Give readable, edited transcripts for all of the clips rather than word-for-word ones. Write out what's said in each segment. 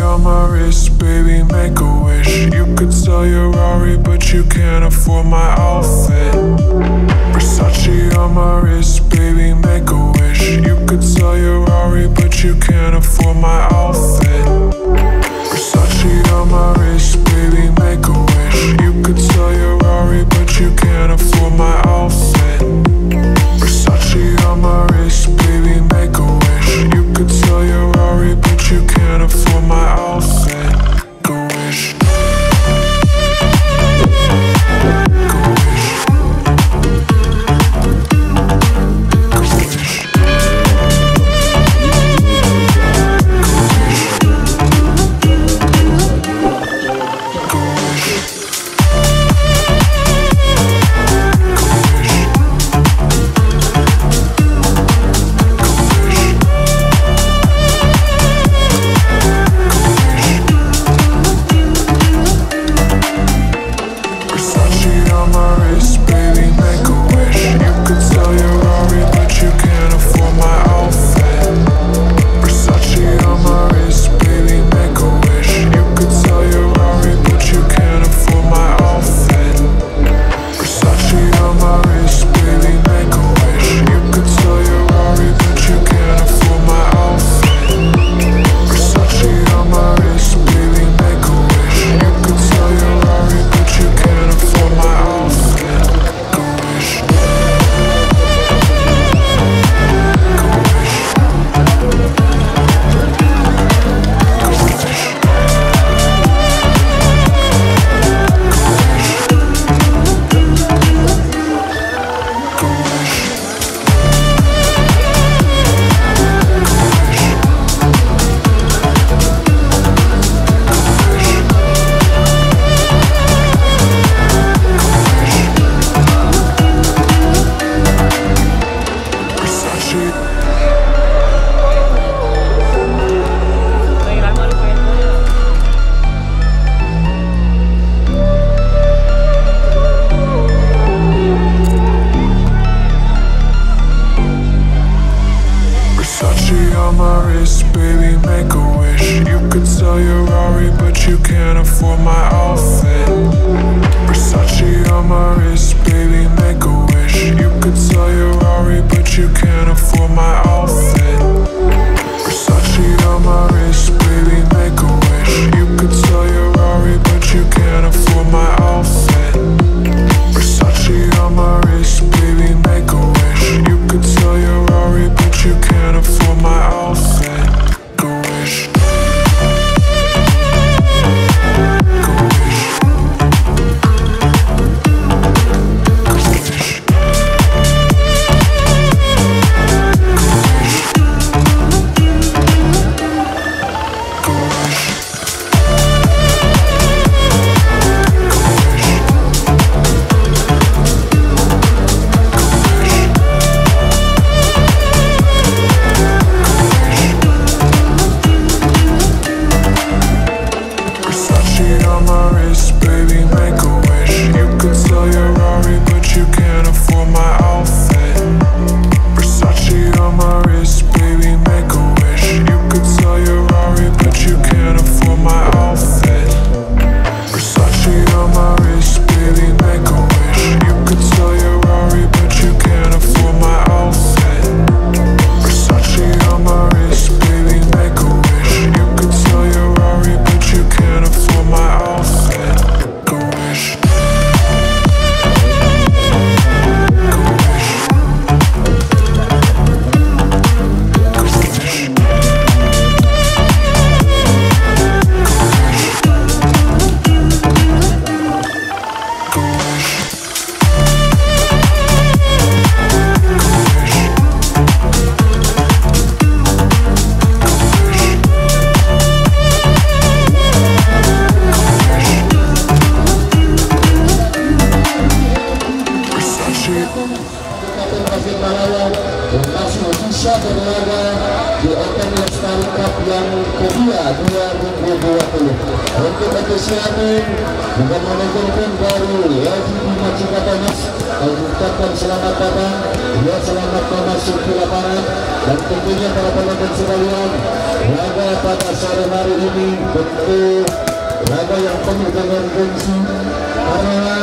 On my wrist, baby, make a wish. You could sell your Rari, but you can't afford my outfit. Versace on my wrist, baby, make a wish. You could sell your Rari, but you can't afford my outfit. Versace on my wrist, baby, make a wish. You could sell your Rari, but you can't afford my outfit. Versace on my wrist, baby, make a wish. You could sell your Rari, but you can't afford my outfit. Go wish. Go wish. Go wish. On my wrist, baby, make a wish. You could sell your Rari, but you can't afford my outfit. Versace on my wrist, baby, make a wish. You could sell your Rari, but you can't afford my outfit. Versace on my wrist, baby, make a wish. You could sell your Rari, but you can't afford my outfit. Versace on my wrist, baby, make a wish. You could sell your Rari, but you can't afford my outfit. Go wish. Go wish. Go wish. Go wish. kedua 2020. Untuk antusiasme juga menonton baru LGD Macikatanas, mengucapkan selamat datang, ya selamat memasuki ke lapangan, dan tentunya para penonton sekalian, laga pada sore hari ini tentu laga yang penuh dengan gengsi karena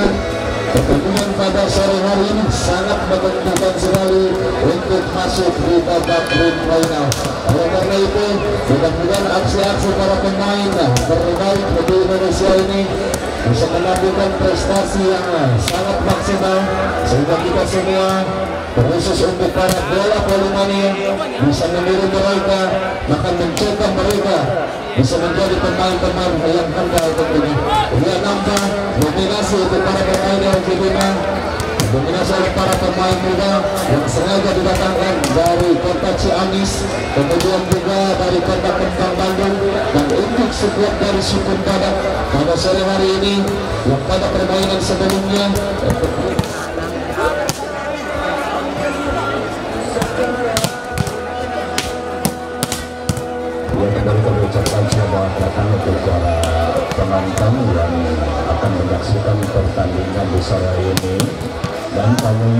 pertandingan pada sore hari ini sangat menentukan sekali untuk masuk di babak final. Oleh karena itu, mudah-mudahan aksi-aksi para pemain terbaik di Indonesia ini bisa menampilkan prestasi yang sangat maksimal sehingga kita semua, khusus untuk para bola Polymania, bisa meniru mereka, bahkan mencetak mereka bisa menjadi pemain-pemain yang handal tentunya. Dia nambah dominasi untuk para pemain yang dibina, dominasi oleh para pemain muda yang sengaja didatangkan dari kota Ciamis, kemudian juga dari kota Kentang Bandung, dan untuk sekuat dari Sukun Badak pada sore hari ini yang pada permainan sebelumnya kembali kami ucapkan selamat datang untuk para penonton yang akan menyaksikan pertandingan di sore ini, dan kami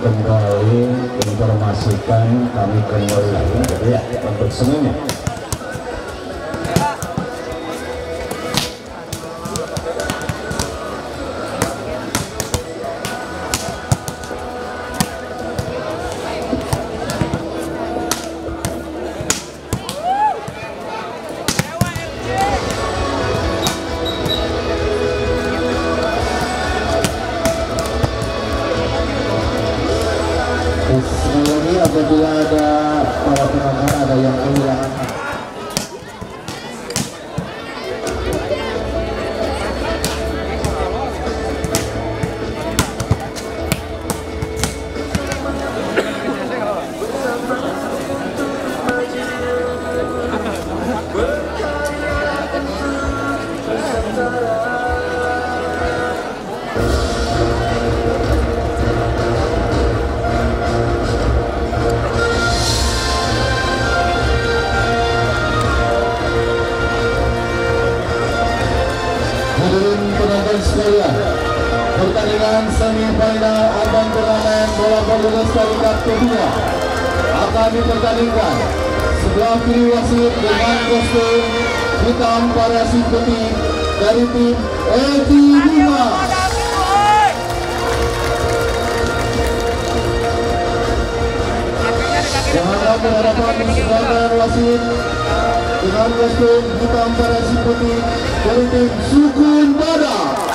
kembali informasikan kami kembali ya untuk semuanya. Ini apabila ada para penonton ada yang kehilangan sekalian, pertandingan semifinal Abang Turnamen Bola Voli Lestari Cup kedua akan dipertandingkan. Sebelah kiri wasit dengan kostum hitam variasi putih dari tim LG5. Menghadap berhadapan sebelah wasit dengan kostum hitam variasi putih dari tim Sukun Badak.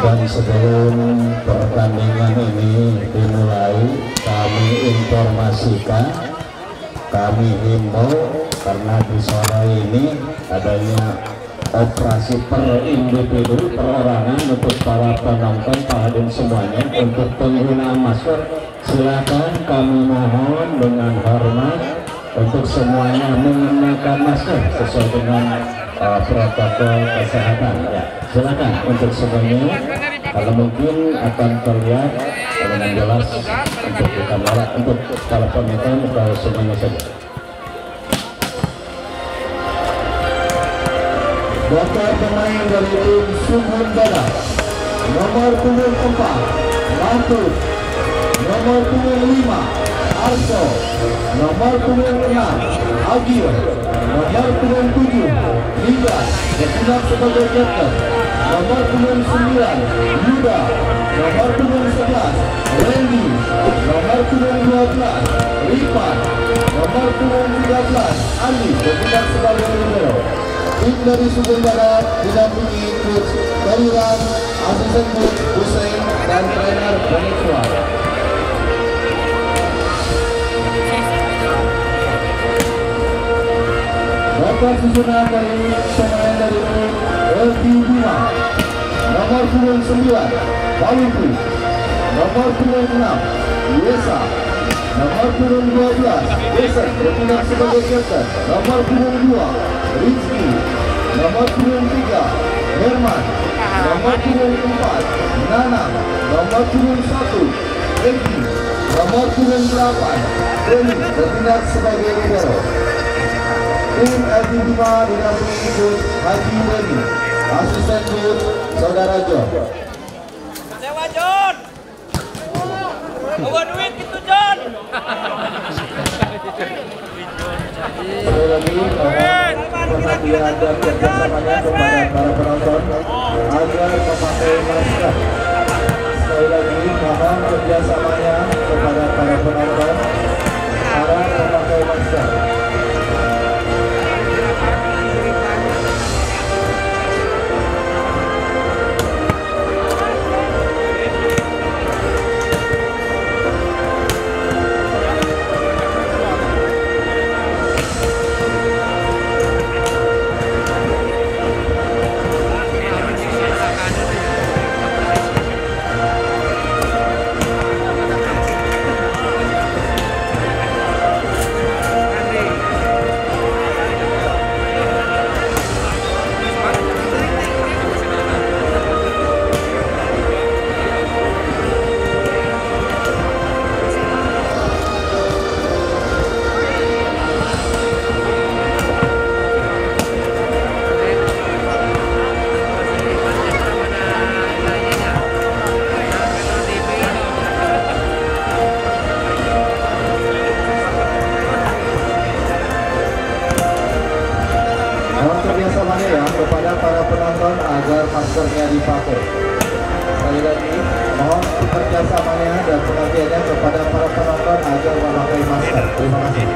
Dan sebelum pertandingan ini dimulai, kami informasikan, kami himbau karena di sore ini adanya operasi per individu, perorangan untuk para penonton, Pak Hadim semuanya, untuk penggunaan masker. Silakan kami mohon dengan hormat untuk semuanya mengenakan masker sesuai dengan protokol kesehatan. Ya, silakan untuk semuanya. Kalau mungkin akan terlihat dengan jelas untuk di kamera, untuk para penonton, kalau semuanya saja. Bakal pemain dari tim Sukun Badak, nomor punggung 4 Mahfud, nomor punggung 5 Arso, nomor punggung 6 Agil, nomor punggung 7 Liga bertindak sebagai kapten, nomor punggung 9 Yuda, nomor punggung 11 Randy, nomor punggung 12 Ripan, nomor punggung 13 Andi bertindak sebagai libero. Tim dari Sumber Barat didampingi coach Kaliran, asisten coach Hussein dan trainer Venezuela. Bapak susunan dari pemain dari LT Bima, nomor 9 Palupu, nomor 6 Yesa, nomor 12 Desa bertindak sebagai kapten, nomor 2 Rizky, nomor 3 Herman, nomor 4 Nana, nomor 1 Eki, nomor 8 Deli bertindak sebagai libero. Tim LT5 didampingi coach Haji Deli, asisten coach Saudara John. Sewa John. Bawa duit itu John. Sekali lagi mohon perhatian dan kerjasamanya kepada para penonton agar memakai masker. Sekali lagi mohon kerjasamanya kepada para penonton agar memakai masker. Kepada para penonton agar maskernya dipakai. Sekali lagi mohon kerjasamanya dan perhatiannya kepada para penonton agar memakai masker. Terima kasih.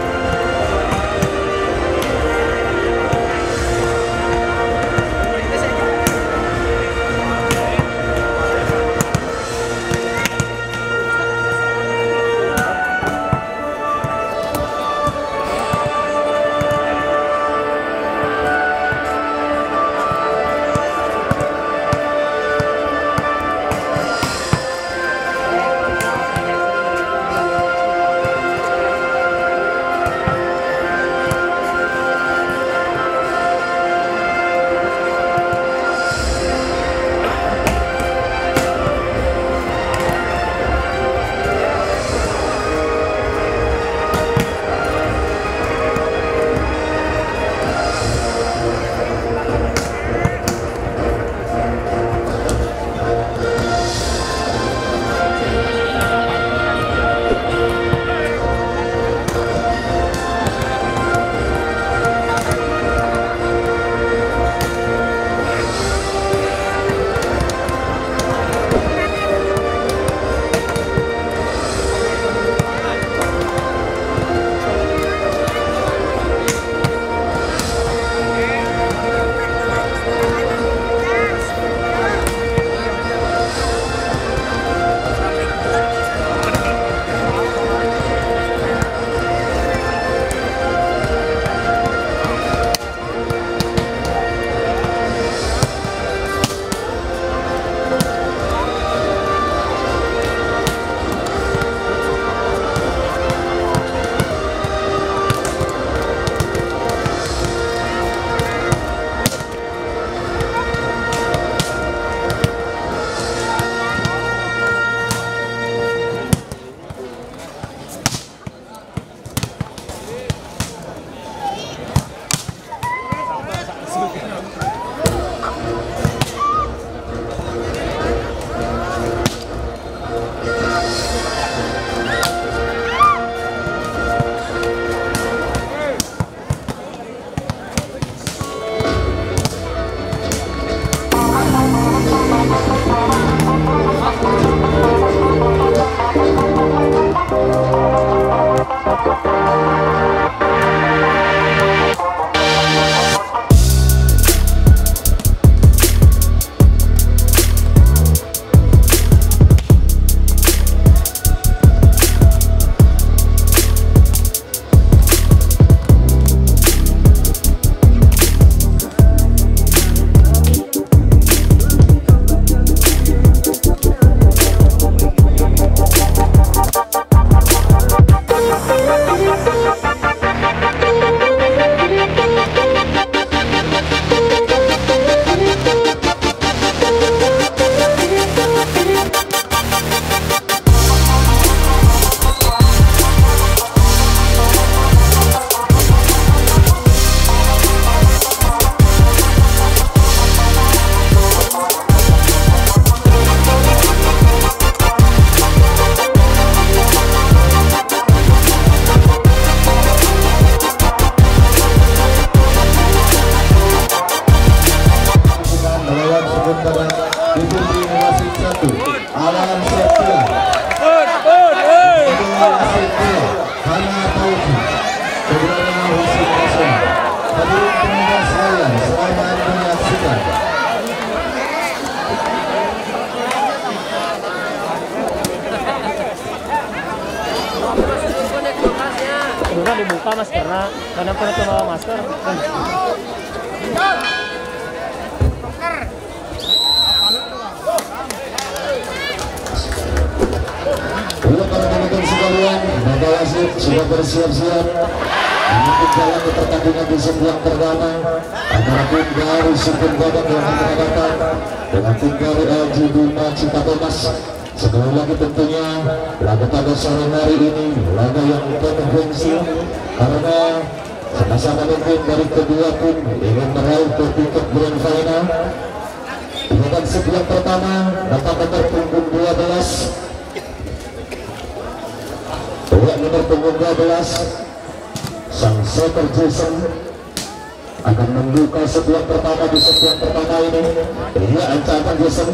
diberi wasit 1 Alan Septia, wasit 2 Hana Taufi, keduanya wasit 0. Hadirin penonton sekalian, selamat menyaksikan. Udah dibuka mas karena kadang pernah bawa masker. Untuk para penonton sekalian, Bapak wasit sudah bersiap-siap untuk jalan ke pertandingan di sebelah pertama antara tim dari Sukun Badak yang akan datang dengan tim dari LG Bima Cikatomas. Sekali lagi tentunya laga pada sore hari ini laga yang penuh gengsi karena sama-sama mungkin dari kedua tim ingin meraih tiket grand final. Dengan sebelah pertama dapat nomor punggung 12 nomor punggung 12 sang setter Jason akan membuka sebelah pertama di sebelah pertama ini. Ia ancaman Jason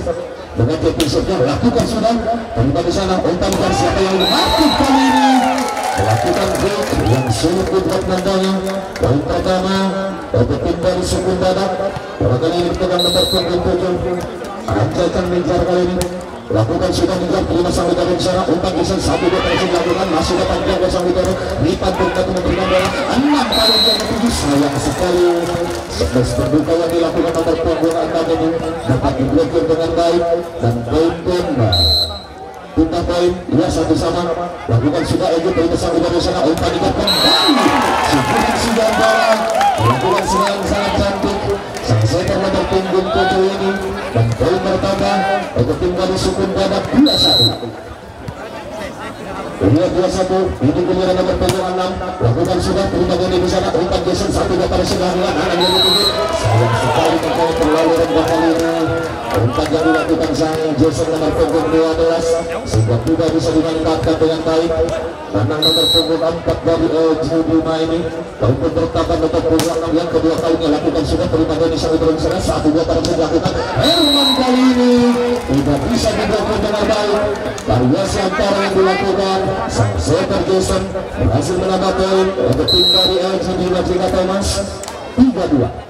dengan episode lakukan sudah dari sana umpan siapa yang aktif kali ini melakukan break yang sulit dibuat nandanya. Poin pertama untuk tim dari Sukun Badak kali ini dengan nomor punggung 7 ancaman menjar kali ini lakukan sudah menjar 5 sampai dari sana umpan Jason 1 2 terus dilakukan masih dapat jaga sampai dari lipat berkatu memberikan bola 6 kali yang ke-7 sayang sekali sebelas terbuka yang dilakukan nomor punggung 6 ini dapat diblokir dengan baik dan poin pindah poin ya satu sama lakukan sudah Ego dari sampai dari sana umpan dikat kembali sebuah sudah bola lakukan serangan sangat cantik sang setter nomor punggung 7 ini dan poin bertambah untuk tim dari Sukun Badak 2-1. Ini 2-1, ini giliran nomor punggung 6 lakukan sudah terima dari di sana umpan Jason 1 2 pada segaran anak yang ditutup sayang sekali terkait terlalu rendah kali ini umpan yang dilakukan sang Jason nomor punggung 12 sehingga tidak bisa dimanfaatkan dengan baik. Menang nomor punggung 4 dari LG Bima ini untuk bertambah nomor punggung 6 yang kedua kalinya lakukan sudah terima dari sang turun sana 1 2 pada dilakukan Herman kali ini tidak bisa diblokir dengan baik. Variasi antara yang dilakukan sang setter Jason berhasil menambah poin untuk tim dari LG Bima Cikatomas 3-2.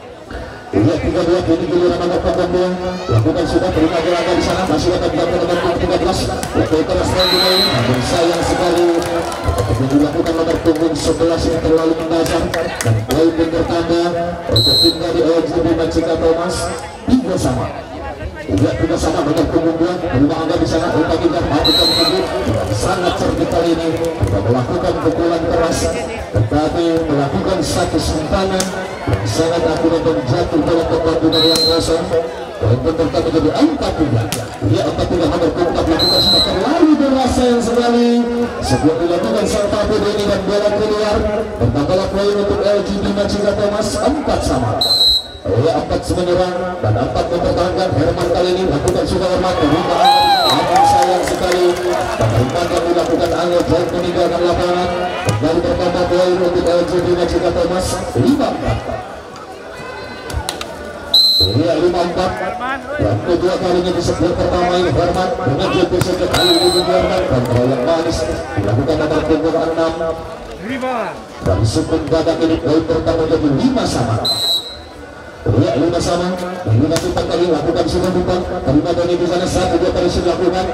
Iya 3-2 kini giliran nomor punggung 2 lakukan sudah terima gerakan di sana masih dapat dilakukan nomor punggung 13 waktu keras lagi ini namun sayang sekali untuk dilakukan nomor punggung 11 yang terlalu mendasar dan poin pun bertambah untuk tim dari LG Bima Cikatomas 3 sama. Iya 3 sama nomor punggung 2 terima angka di sana umpan kita matikan punggung sangat cerdik kali ini tidak melakukan pukulan keras tetapi melakukan satu simpanan yang sangat akurat dan jatuh dalam pertandingan yang kosong. Poin penting menjadi angka 3. Dia angka 3 nomor punggung melakukan sudah terlalu berasa yang sekali sebelum dilakukan sang tabu ini dan bola keluar. Bertambahlah poin untuk LG Bima Cikatomas 4 sama. Ia 4 menyerang dan 4 mempertahankan. Herman kali ini lakukan sudah Herman membuka angka sayang sekali pemerintahan yang dilakukan Angel Jack meninggalkan lapangan kembali bertambah poin untuk LG Bima Cikatomas 5-4. Iya 5-4 yang kedua kalinya di sebelah pertama ini Herman dengan episode kali ini Herman kontrol yang manis dilakukan nomor punggung 6 dari Sukun Badak ini poin pertama jadi 5 sama. Iya 5 sama ini nanti kali lakukan sudah bukan terima dari di sana 1 2 kali sudah lakukan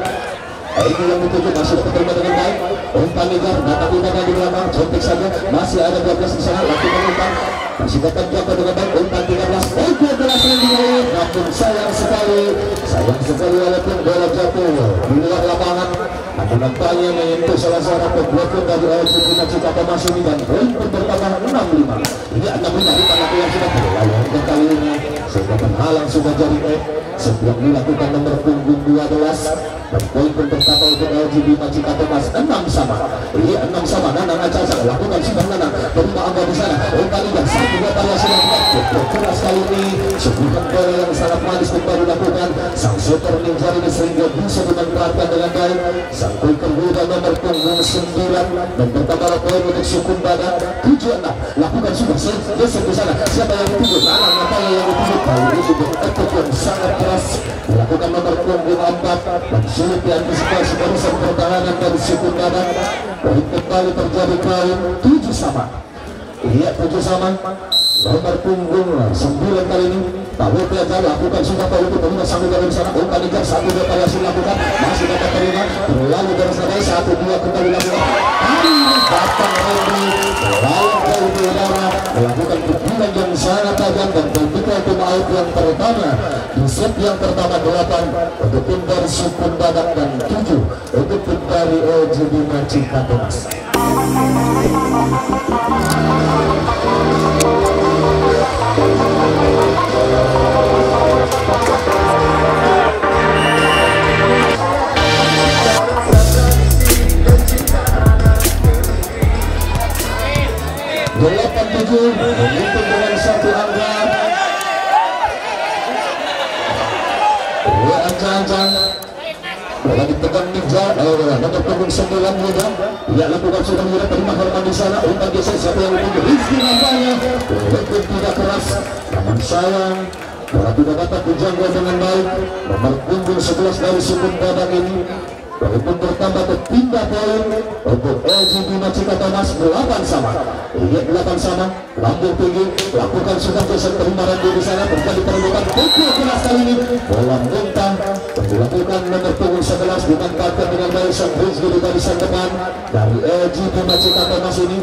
ini yang dituju masih dapat terima dengan baik umpan ligar datang umpan di belakang cantik saja masih ada 12 di sana lakukan umpan masih dapat jatuh dengan baik umpan 13 poin 12 yang diraih namun sayang sekali walaupun bola jatuh di luar lapangan namun nampaknya menyentuh salah seorang pemblokir dari LG Bima Cikatomas ini dan poin pun bertambah 6-5. Ini 6-5 di tanah yang sudah terlalu kali ini sehingga penghalang sudah jadi sebelum dilakukan nomor punggung 12 dan poin pun bertambah untuk LG Bima Cikatomas 6 sama. Ini 6 sama. Nanang Acaca lakukan sudah Nanang terima angka di sana umpan ligar 1 2 variasi yang keras kali ini sebuah bola yang sangat manis kembali dilakukan sang setter mengejar ini sehingga bisa dimanfaatkan dengan baik. Sang poin kedua nomor punggung 9 dan bertambah poin untuk Sukun Badak 7-6 lakukan sudah geser di sana siapa yang dituju Nanang yang dituju kali ini sudah efek yang sangat keras dilakukan nomor punggung 4 dan sulit diantisipasi barisan pertahanan dari suku Badak. Poin kembali terjadi poin 7 sama. Iya 7 sama. Nomor punggung 9 kali ini Tahu pelajar lakukan sudah tahu itu terima sambil dari sana. Umpan ikan 1-2 kali hasil lakukan masih dapat terima. Lalu dari sana 1-2 kembali lakukan. Hari ini datang Randy lawan dari udara melakukan pukulan yang sangat tajam dan membuka tim out yang pertama di set yang pertama 8 untuk tim dari Sukun Badak dan 7 untuk tim dari LGD Macika Thomas. Delapan 7 menghitung dengan satu angka. Ancang-ancang bola dipegang Nijal, nomor punggung 9 muda. Ia lakukan sudah muda terima hormat di sana. Umpan geser siapa yang menunggu Rizky nampaknya. Lekuk tidak keras, namun sayang bola tidak dapat dijangkau dengan baik. Nomor punggung 11 dari Sukun Badak ini walaupun bertambah berpindah poin untuk LGD Macika Thomas 8 sama. Iya 8 sama. Lambung tinggi lakukan sudah geser terima Randy di sana terjadi perebutan pukul keras kali ini. Bola muntah dilakukan nomor punggung 11 dimanfaatkan dengan baik sang Rizky di barisan depan dari LGD Macika Thomas ini.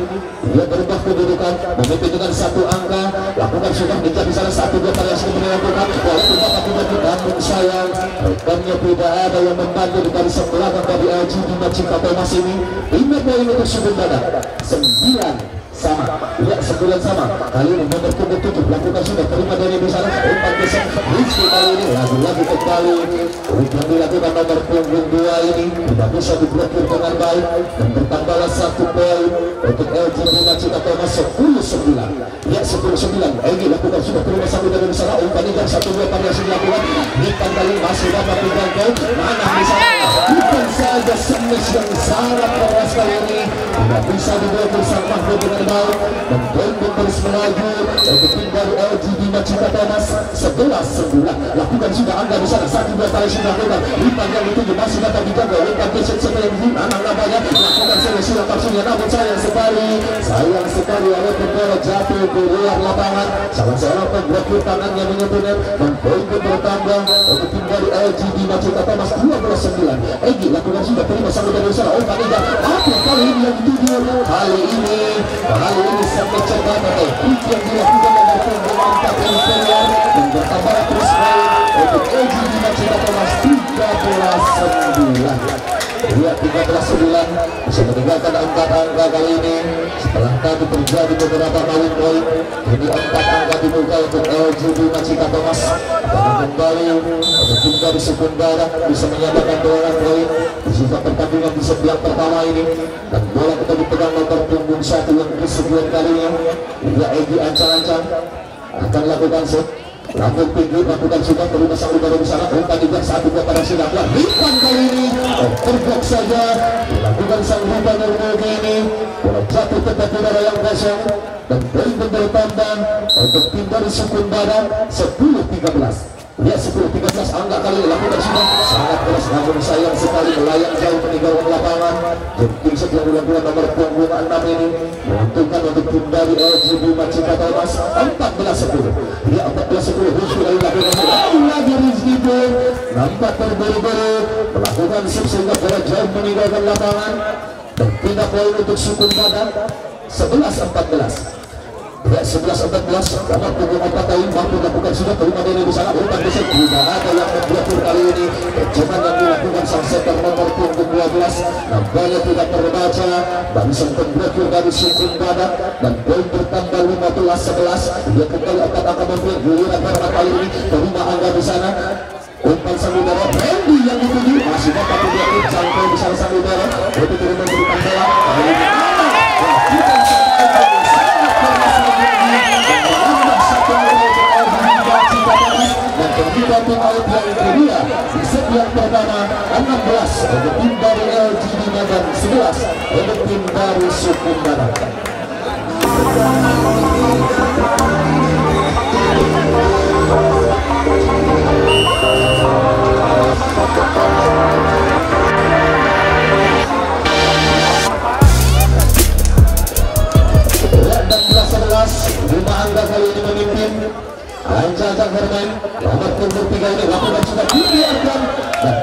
Dia berubah kedudukan memimpin dengan satu angka. Lakukan sudah di sana 1-2 kali hasil dilakukan walaupun dapat tidak namun sayang rekannya tidak ada yang membantu di barisan belakang dari LGD Macika Thomas ini. 5 poin untuk Sukun Badak 9 sama. Ya 9 sama. Kali ini nomor punggung 7 lakukan sudah terima dari di sana. Umpan geser Rizky kali ini lagi-lagi kembali yang dilakukan nomor punggung 2 ini tidak bisa diblokir dengan baik dan bertambahlah 1 poin untuk LGD Macika Thomas 10-9. Ya 10-9. Egy lakukan sudah terima satu dari di sana. Umpan ikan 1-2 kali hasil dilakukan. Nikan kali masih dapat dijangkau. Mana di sana bukan saja smash yang sangat keras kali ini tidak bisa diblokir sang Mahmud dengan baik dan poin terus melaju untuk tim dari LGD Macika Thomas 11-9. Lakukan sudah angka di sana 1-2 kali sudah lakukan. Umpan yang dituju masih dapat dijaga. Umpan geser seperti yang mana namanya lakukan seleksi langsungnya namun sayang sekali walaupun bola jatuh di luar lapangan. Salah seorang pemblokir tangannya menyentuhnya dan poin bertambah untuk tim dari LGD Macika Thomas 12-9. Egy lakukan sudah terima sampai dari sana. Umpan ikan apa kali ini yang dituju kali ini sampai cepat atau yang dilakukan nomor punggung 4 ini keluar dan bertambah terus baik untuk LGD Macika Thomas 13-9. Dia 13-9 bisa meninggalkan 4 angka kali ini setelah tadi terjadi beberapa kali poin. Ini 4 angka dibuka untuk LGD Macika Thomas dan kembali untuk tim dari Sukun Badak bisa menyamakan 2 poin di sisa pertandingan di set yang pertama ini dan bola kita dipegang nomor punggung 1 yang kesekian kalinya. Dia Egy ancang-ancang akan lakukan set. Lambung tinggi lakukan sudah terima sang udara di sana. Umpan juga 1-2 pada silakan. Ikan kali ini terblok saja dilakukan sang umpan Nurmulki ini. Bola jatuh tepat udara yang kosong dan poin bertambah untuk tim dari Sukun Badak 10-13. Ya 10-13 angka kali lakukan sudah sangat keras namun sayang sekali melayang jauh meninggalkan lapangan. Jemping setelah dilakukan nomor punggung 6 ini menguntungkan untuk tim dari LGD Macika Thomas 14-10. Ya 14-10 Rizky kali lakukan lagi Rizky pun nampak terburu-buru melakukan sip sehingga bola jauh meninggalkan lapangan dan pindah poin untuk Sukun Badak 11-14. Ya 11-14 nomor punggung 4 kali mampu lakukan sudah terima dari di sana. Umpan geser tidak ada yang memblokir kali ini. Kecuman yang dilakukan sang setter nomor punggung 12 nampaknya tidak terbaca dan sang pemblokir dari Sukun Badak dan poin bertambah 15-11. Dia kembali 4 angka memblokir giliran berapa kali ini terima angka di sana. Umpan sang udara Randy yang dituju masih dapat diblokir jangkau di sana sang udara untuk turun memberikan bola. Dan tim out yang kedua di set yang pertama 16 untuk tim dari LGD dan 11 untuk tim dari Sukun Badak.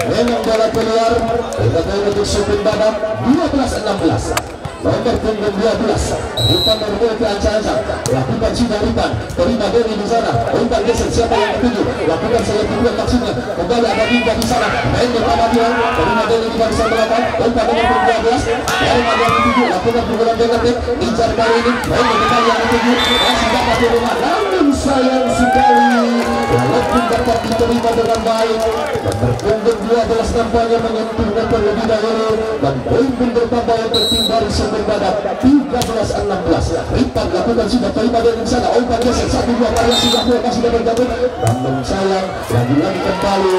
memang bola keluar. Kita tahu untuk Supin Badak 12-16. Nomor punggung 12 Ripan memiliki ancang-ancang, lakukan sudah Ripan, terima dari di sana. Ripan geser, siapa yang ketujuh, lakukan saya kedua maksudnya, kembali ada Ripan di sana. Main pertama dia, terima dari di barisan belakang. Ripan nomor punggung 12 dari ada yang ketujuh, lakukan pukulan negatif, incar kali ini. Main kembali yang ketujuh, masih dapat di rumah, namun sayang sekali walaupun dapat diterima dengan baik. Nomor punggung 12 nampaknya menyentuhnya terlebih dahulu, dan poin pun bertambah yang tertinggi dari Badak 13-16. Ripan lakukan sudah terima dari sana. Umpan geser 1-2 variasi masih dapat bergabung. Namun sayang lagi-lagi kembali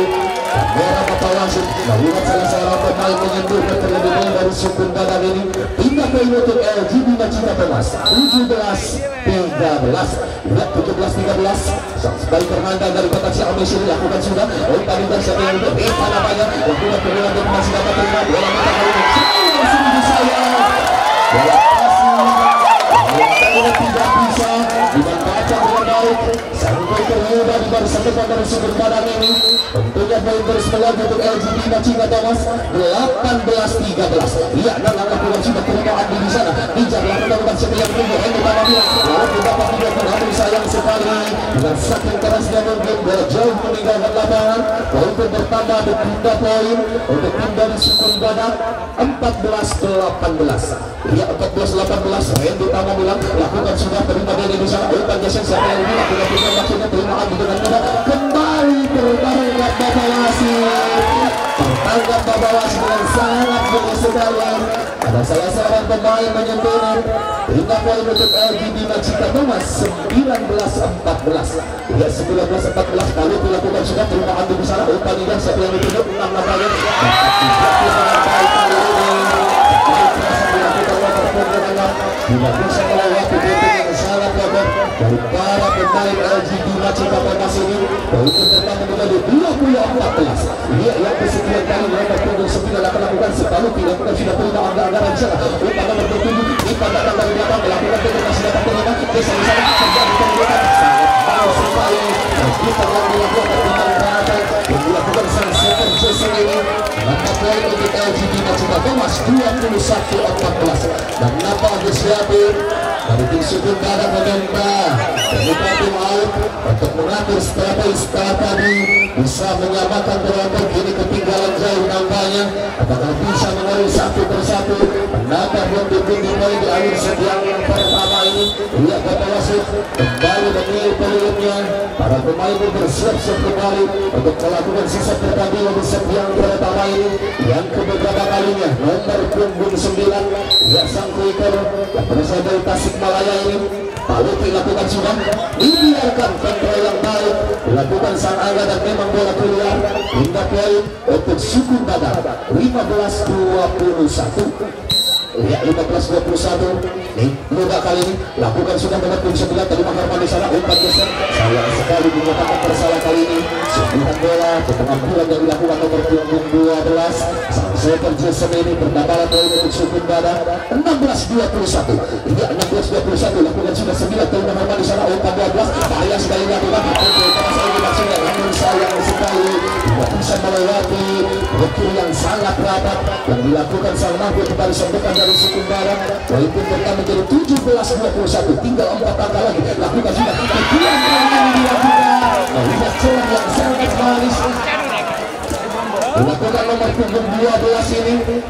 kamera mata langsung melihat salah seorang pemain menyentuhkan terlebih dahulu dari Supin Badak ini. Pindah poin untuk LGB Macina Thomas 17-13. Lihat 17-13. Sang striker handal dari kotak Syahmi sini lakukan sudah. Umpan lintas siapa yang untuk Ripan namanya lakukan peluang untuk masih dapat terima. Bola mata kali ini sayang. Bola kasih yang sangat tidak bisa dimanfaatkan dengan baik sampai terhubung di barisan depan dari Supin Badak ini. Tentunya poin terus melaju untuk LGB Macina Thomas 18-13. Iya, dan lakukan sudah terima di sana. Dijar lakukan siapa yang tunggu yang pertama dia lalu dapat tidak namun sayang sekali dengan saking kerasnya mungkin bola jauh meninggalkan lapangan. Poin pun bertambah berpindah poin untuk tim dari Supin Badak 14-18. Iya, 14-18. Randy Tama bilang lakukan sudah terima dari di sana. Umpan geser siapa yang ini lakukan maksudnya terima dengan mudah. Kembali tertangkap Babawasi. Tertangkap Babawasi dengan sangat bagus sekali. Ada salah seorang pemain menyentuhnya. Hingga poin untuk LGB Macina Thomas 19-14. Ya 19-14 kali dilakukan sudah terima ambil di sana. Umpan ini siapa yang ditunjuk 6 namanya. Tidak bisa melewati titik yang sangat lebar dari para pemain LGB Macina Thomas ini. Poin pertama menjadi 20-14. Dia yang kesekian kali mereka punggung 9 akan lakukan sekali dilakukan sudah terima anggaran di sana. Umpan nomor 7 Ripan datang dari belakang melakukan titik masih dapat terima. Desa di sana terjadi penyebabkan sangat bagus sekali. Kita yang dilakukan dimanfaatkan yang dilakukan sang setter Jason ini. Maka poin untuk LGB Macina Thomas 21-14. Dan napa Agusiabi dari tim Supin Badak meminta terbuka tim out untuk mengatur strategi bisa menyamakan berantai kini ketinggalan jauh nampaknya. Apakah bisa menarik satu persatu menambah pundi-pundi poin di akhir setiap yang pertama ini. Lihat kata wasit kembali menilai pelurutnya. Para pemain pun bersiap-siap kembali untuk melakukan sisa pertandingan di setiap pertama ini yang kebeberapa kalinya. Nomor punggung 9 ya sang kuikor yang berasal dari Tasikmalaya ini Paluti lakukan sudah dibiarkan kontrol yang baik dilakukan sang angga dan memang bola keluar hingga poin untuk Supin Badak 15-21. Ya 15-21 nih mudah kali ini lakukan sudah nomor 9 terima Herman di sana. Umpan geser sayang sekali dinyatakan bersalah kali ini. Suntikan bola ke tengah bulan yang dilakukan nomor punggung 12 sang setter Jason ini berdambaran poin untuk Supin Badak 16-21. Iya 16-21 lakukan sudah 9 terima Herman di sana. Umpan 12 bahaya sekali dilakukan untuk perasaan dimaksudnya namun sayang sekali tidak bisa melewati rekir yang sangat rapat yang dilakukan sang Mahfud kepada sendekan dari Supin Badak. Poin pun pertama menjadi 17-21. Tinggal 4 angka lagi. Lakukan sudah kedua kali ini dilakukan. Melihat celah yang sangat manis. Dilakukan nomor punggung 12 ini.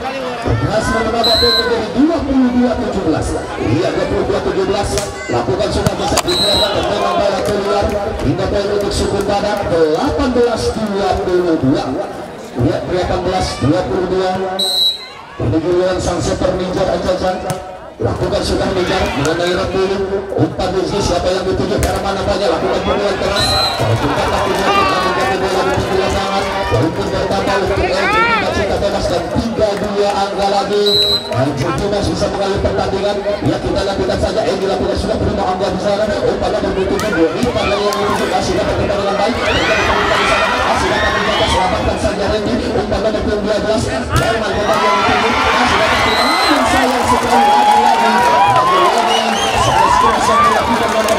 Berhasil menambah poin menjadi 22-17. Iya 22-17. Lakukan sudah bisa dibiarkan dan memang bola keluar. Hingga poin untuk Supin Badak 18-22. Iya 18-22. Peninggalan sang setter ninja Anjajan lakukan sudah ninja mengenai Rabbulu. Umpan Rizky siapa yang dituju ke arah mana banyak lakukan pukulan keras. Kalau tidak lakukan namun jatuh bola di pinggir lapangan. Walaupun bertambah untuk LGB Macina Thomas dan 3-2 angka lagi. LGB Thomas bisa mengalih pertandingan. Ya kita lakukan saja yang dilakukan sudah berima angka di sana. Umpan nomor 7 Ripan yang dituju masih dapat pertandingan baik. Masih dapat dijaga selamatkan saja Randy. Umpan nomor 12 Herman kembali yang dituju masih dapat pertandingan. Sayang sekali lagi-lagi saya sekiranya melakukan nomor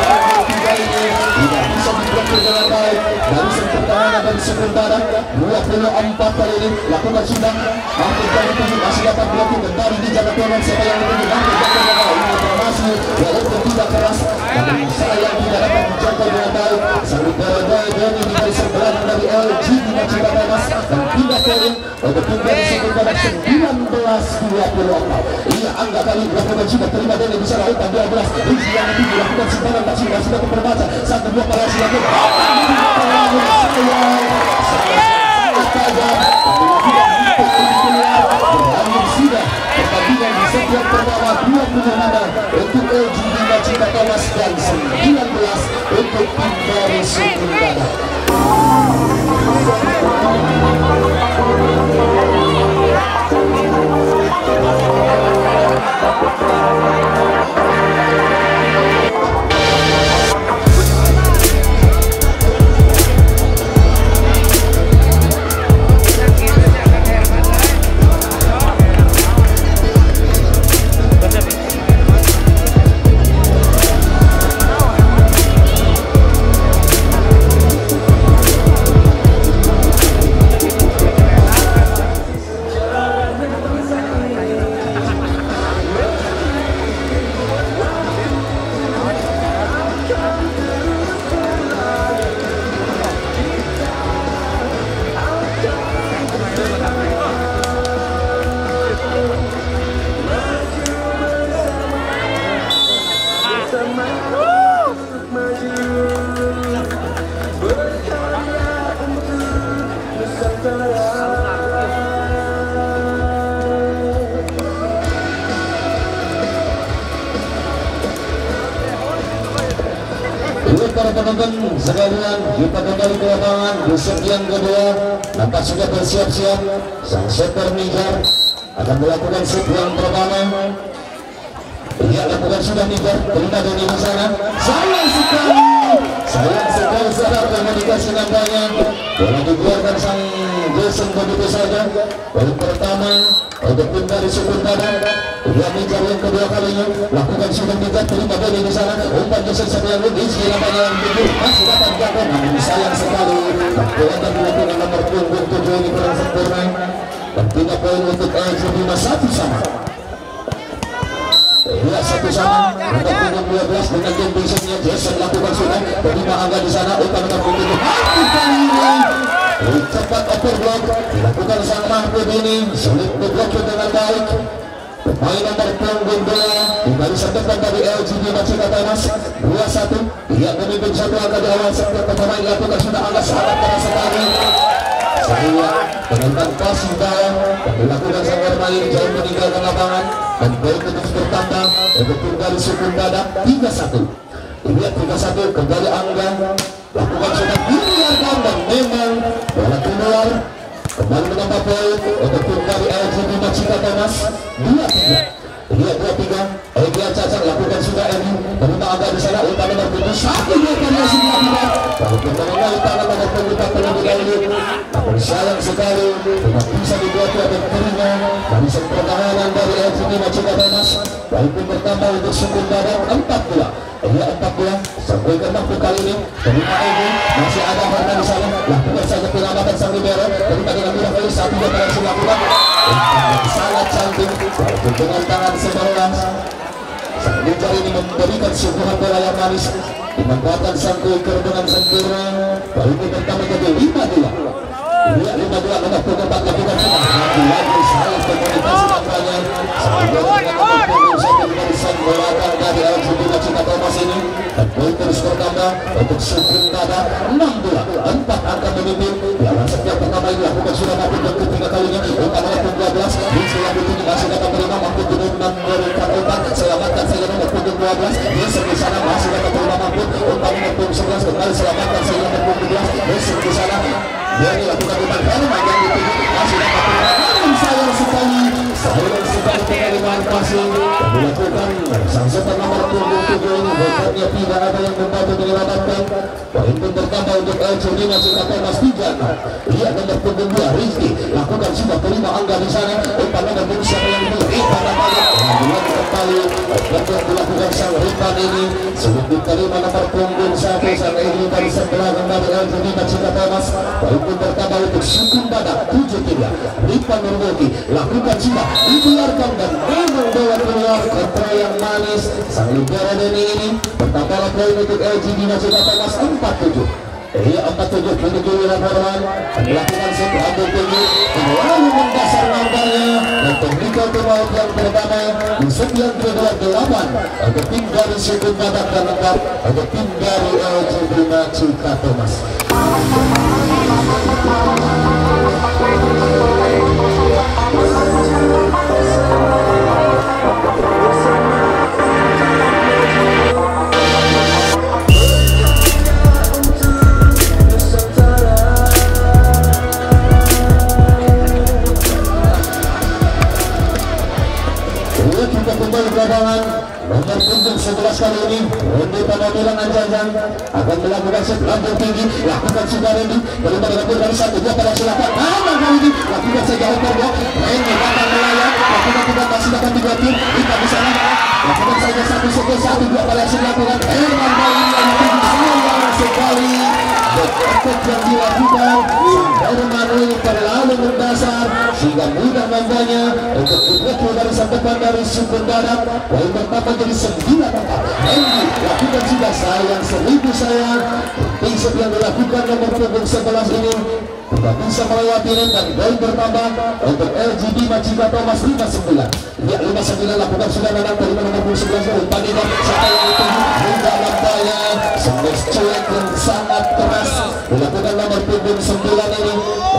3 ini tidak bisa diblokir dengan baik dari pertahanan dan sementara 24 kali ini lakukan sudah mampu kali ini masih dapat blocking kembali di jalan tolong siapa yang lebih mampu ini informasi walaupun tidak keras namun sayang tidak dapat menjaga dengan baik sambil berada Doni di garis sebelah dari LG di Macita Thomas dan pindah poin untuk kembali sementara 19-24 iya angka kali lakukan sudah terima Doni bisa lalu 12 Rizky yang lebih dilakukan simpanan Macita sudah terbaca saat kedua para silakan pertandingan di set pertama 25 untuk LG Bima Cita Thomas dan 19 untuk tim dari Sukundana. Para penonton sekalian, kita kembali ke lapangan di set yang kedua. Nampak sudah bersiap-siap. Sang setter Nijar akan melakukan set yang pertama. Dia lakukan sudah Nijar, terima dari di sana. Sayang sekali saat komunikasi nampaknya. Bola dikeluarkan sang Jason begitu saja. Poin pertama untuk tim dari Sukundana. Dia Nijar yang kedua kalinya lakukan sudah Nijar, terima dari di sana. Umpan Jason satu yang lebih nampaknya yang tujuh masih dapat jatuh. Namun sayang sekali bola yang dilakukan nomor punggung 7 ini kurang sempurna. Dan 3 poin untuk LG Bima 1 sama. Dua satu sama untuk punggung 12 dengan game bisnisnya Jason lakukan sudah terima angga di sana umpan nomor punggung 7 kali ini cepat overblock dilakukan sang Mahfud ini sulit diblokir dengan baik. Pemain nomor punggung 2 di barisan depan dari LG Bima Cita Thomas 2-1 dia memimpin satu angka di awal sektor pertama dilakukan sudah angka sangat keras sekali. Saya penentang pasif bawah dan dilakukan sang bermain jauh meninggalkan lapangan dan poin terus bertambah untuk tim dari Sukundana 3-1. Lihat 3-1 kembali angga lakukan sudah dibiarkan dan memang bola keluar kembali menambah poin untuk tim dari LG Bima Cita Thomas 2-3. Lihat 2-3 Egia Cacang lakukan sudah Edi terima angga di sana utama nomor 7 satu dua kali sudah tidak kalau kita mengenai utama nomor 7 terlebih dahulu namun sayang sekali tidak bisa dibuat dan terima dari pertahanan dari LG Bima Cita Thomas walaupun bertambah untuk Sukundana 4-2 Egia 4-2 sampai ke waktu kali ini terima Edi masih ada harga di sana lakukan saja pengamatan sang libero terima dengan mudah kali 1-2 kali sudah lakukan sangat cantik walaupun dengan tangan sebelah sang Nijar ini memberikan suguhan bola yang manis dimanfaatkan sang kuiker dengan sempurna walaupun pertama jadi 5-2 dia 5-2 nomor punggung 4 lakukan sudah lagi salah komunikasi nampaknya sampai dengan satu barisan belakang dari LG Bima Cita Thomas ini dan poin terus bertambah untuk Sukundana 6-2 4 angka memimpin lawan setiap pertama ini lakukan sudah mampu untuk ketiga kalinya umpan nomor 12 Rizky yang dituju masih dapat terima mampu turun memberikan umpan selamatkan saja nomor 12 Rizky di sana masih dapat terima mampu umpan nomor 11 kembali selamatkan saja nomor 12 Rizky di sana dia dilakukan umpan Herman yang dituju masih dapat terima namun sayang sekali penerimaan passing dilakukan sang setter nomor 7 ini bukannya tidak ada yang membantu menyelamatkan poin pun bertambah untuk LG Bima Cita Thomas 3-6 lihat nomor punggung 2 Rizky lakukan sudah terima angga di sana umpan nomor 7 siapa yang itu Ipan nampaknya dilakukan kembali Yang dilakukan sang Ripan ini sebelum diterima nomor punggung 1 sang ini dari sebelah kembali LGD Macika Thomas. Walaupun bertambah untuk Sukun Badak 7-3. Ripan Nurmoti lakukan sudah dibiarkan dan memang bawa keluar kontra yang manis sang Libera Deni ini. Bertambah poin untuk LGD Macika Thomas 4-7. 47 kini Wira Forman melakukan sebuah tinggi lalu mendasar nampaknya dan technical timeout yang pertama di set yang ke-28 untuk tim dari Sukun Badak dan lengkap untuk tim dari LGD Macika Thomas. Kembali ke lapangan nomor punggung 11 kali ini Randy Panadilan Anjajang akan melakukan set lambung tinggi, lakukan sudah Randy terima dengan dari 1-2 pada silakan kali ini lakukan saja overlock Randy akan melayang lakukan tidak masih dapat 3 tim kita bisa lakukan saja 1-1-2 pada silakan Herman kali ini yang tinggi sayang sekali efek yang dilakukan Herman ini terlalu mendasar sehingga mudah membanya untuk dibekul dari sang depan dari Sukun Badak. Poin pertama jadi 9 angka. Randy lakukan sudah sayang 1000 sayang. Pingsut yang dilakukan nomor punggung 11 ini tidak bisa melewati dan poin bertambah untuk LGD Macika Thomas 59. Ya 59 lakukan sudah menang dari nomor punggung 11 Pandidan siapa yang ditunggu mudah membanya smash cuek yang sangat keras dilakukan nomor punggung 9 ini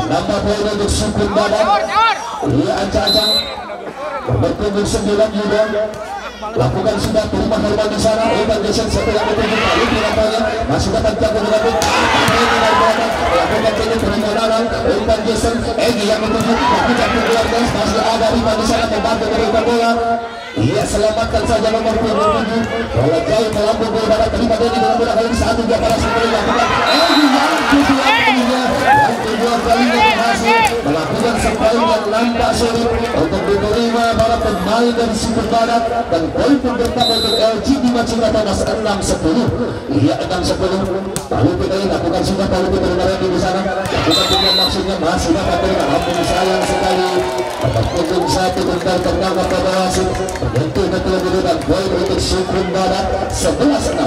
menambah poin untuk Sukun Badak. Iya ancang-ancang nomor punggung 9 juga lakukan sudah terima Herman di sana Open Jason siapa yang ditunggu kali nampaknya masih dapat jago dilakukan lakukan ini terima Nanang Open Jason Egi yang ditunggu lakukan keluarga masih ada Rima di sana membantu mereka bola. Iya selamatkan saja nomor punggung 7 bola jauh melambung bola Badak terima Denny dalam bola kali ini 1-2 pada sebelum lakukan Egi yang kedua kalinya berhasil melakukan sepain yang nampak sulit untuk diterima para pemain dari Sukun Badak dan poin pertama untuk LGD Macika Thomas 6-10. Iya 6-10 lalu kita ini lakukan sudah lalu kita dengarkan di sana lakukan dengan maksudnya masih dapat berikan ampun sayang sekali dapat punggung 1 tentang tertangkap pada wasit tentu betul-betul dan poin untuk Sukun Badak 11-6.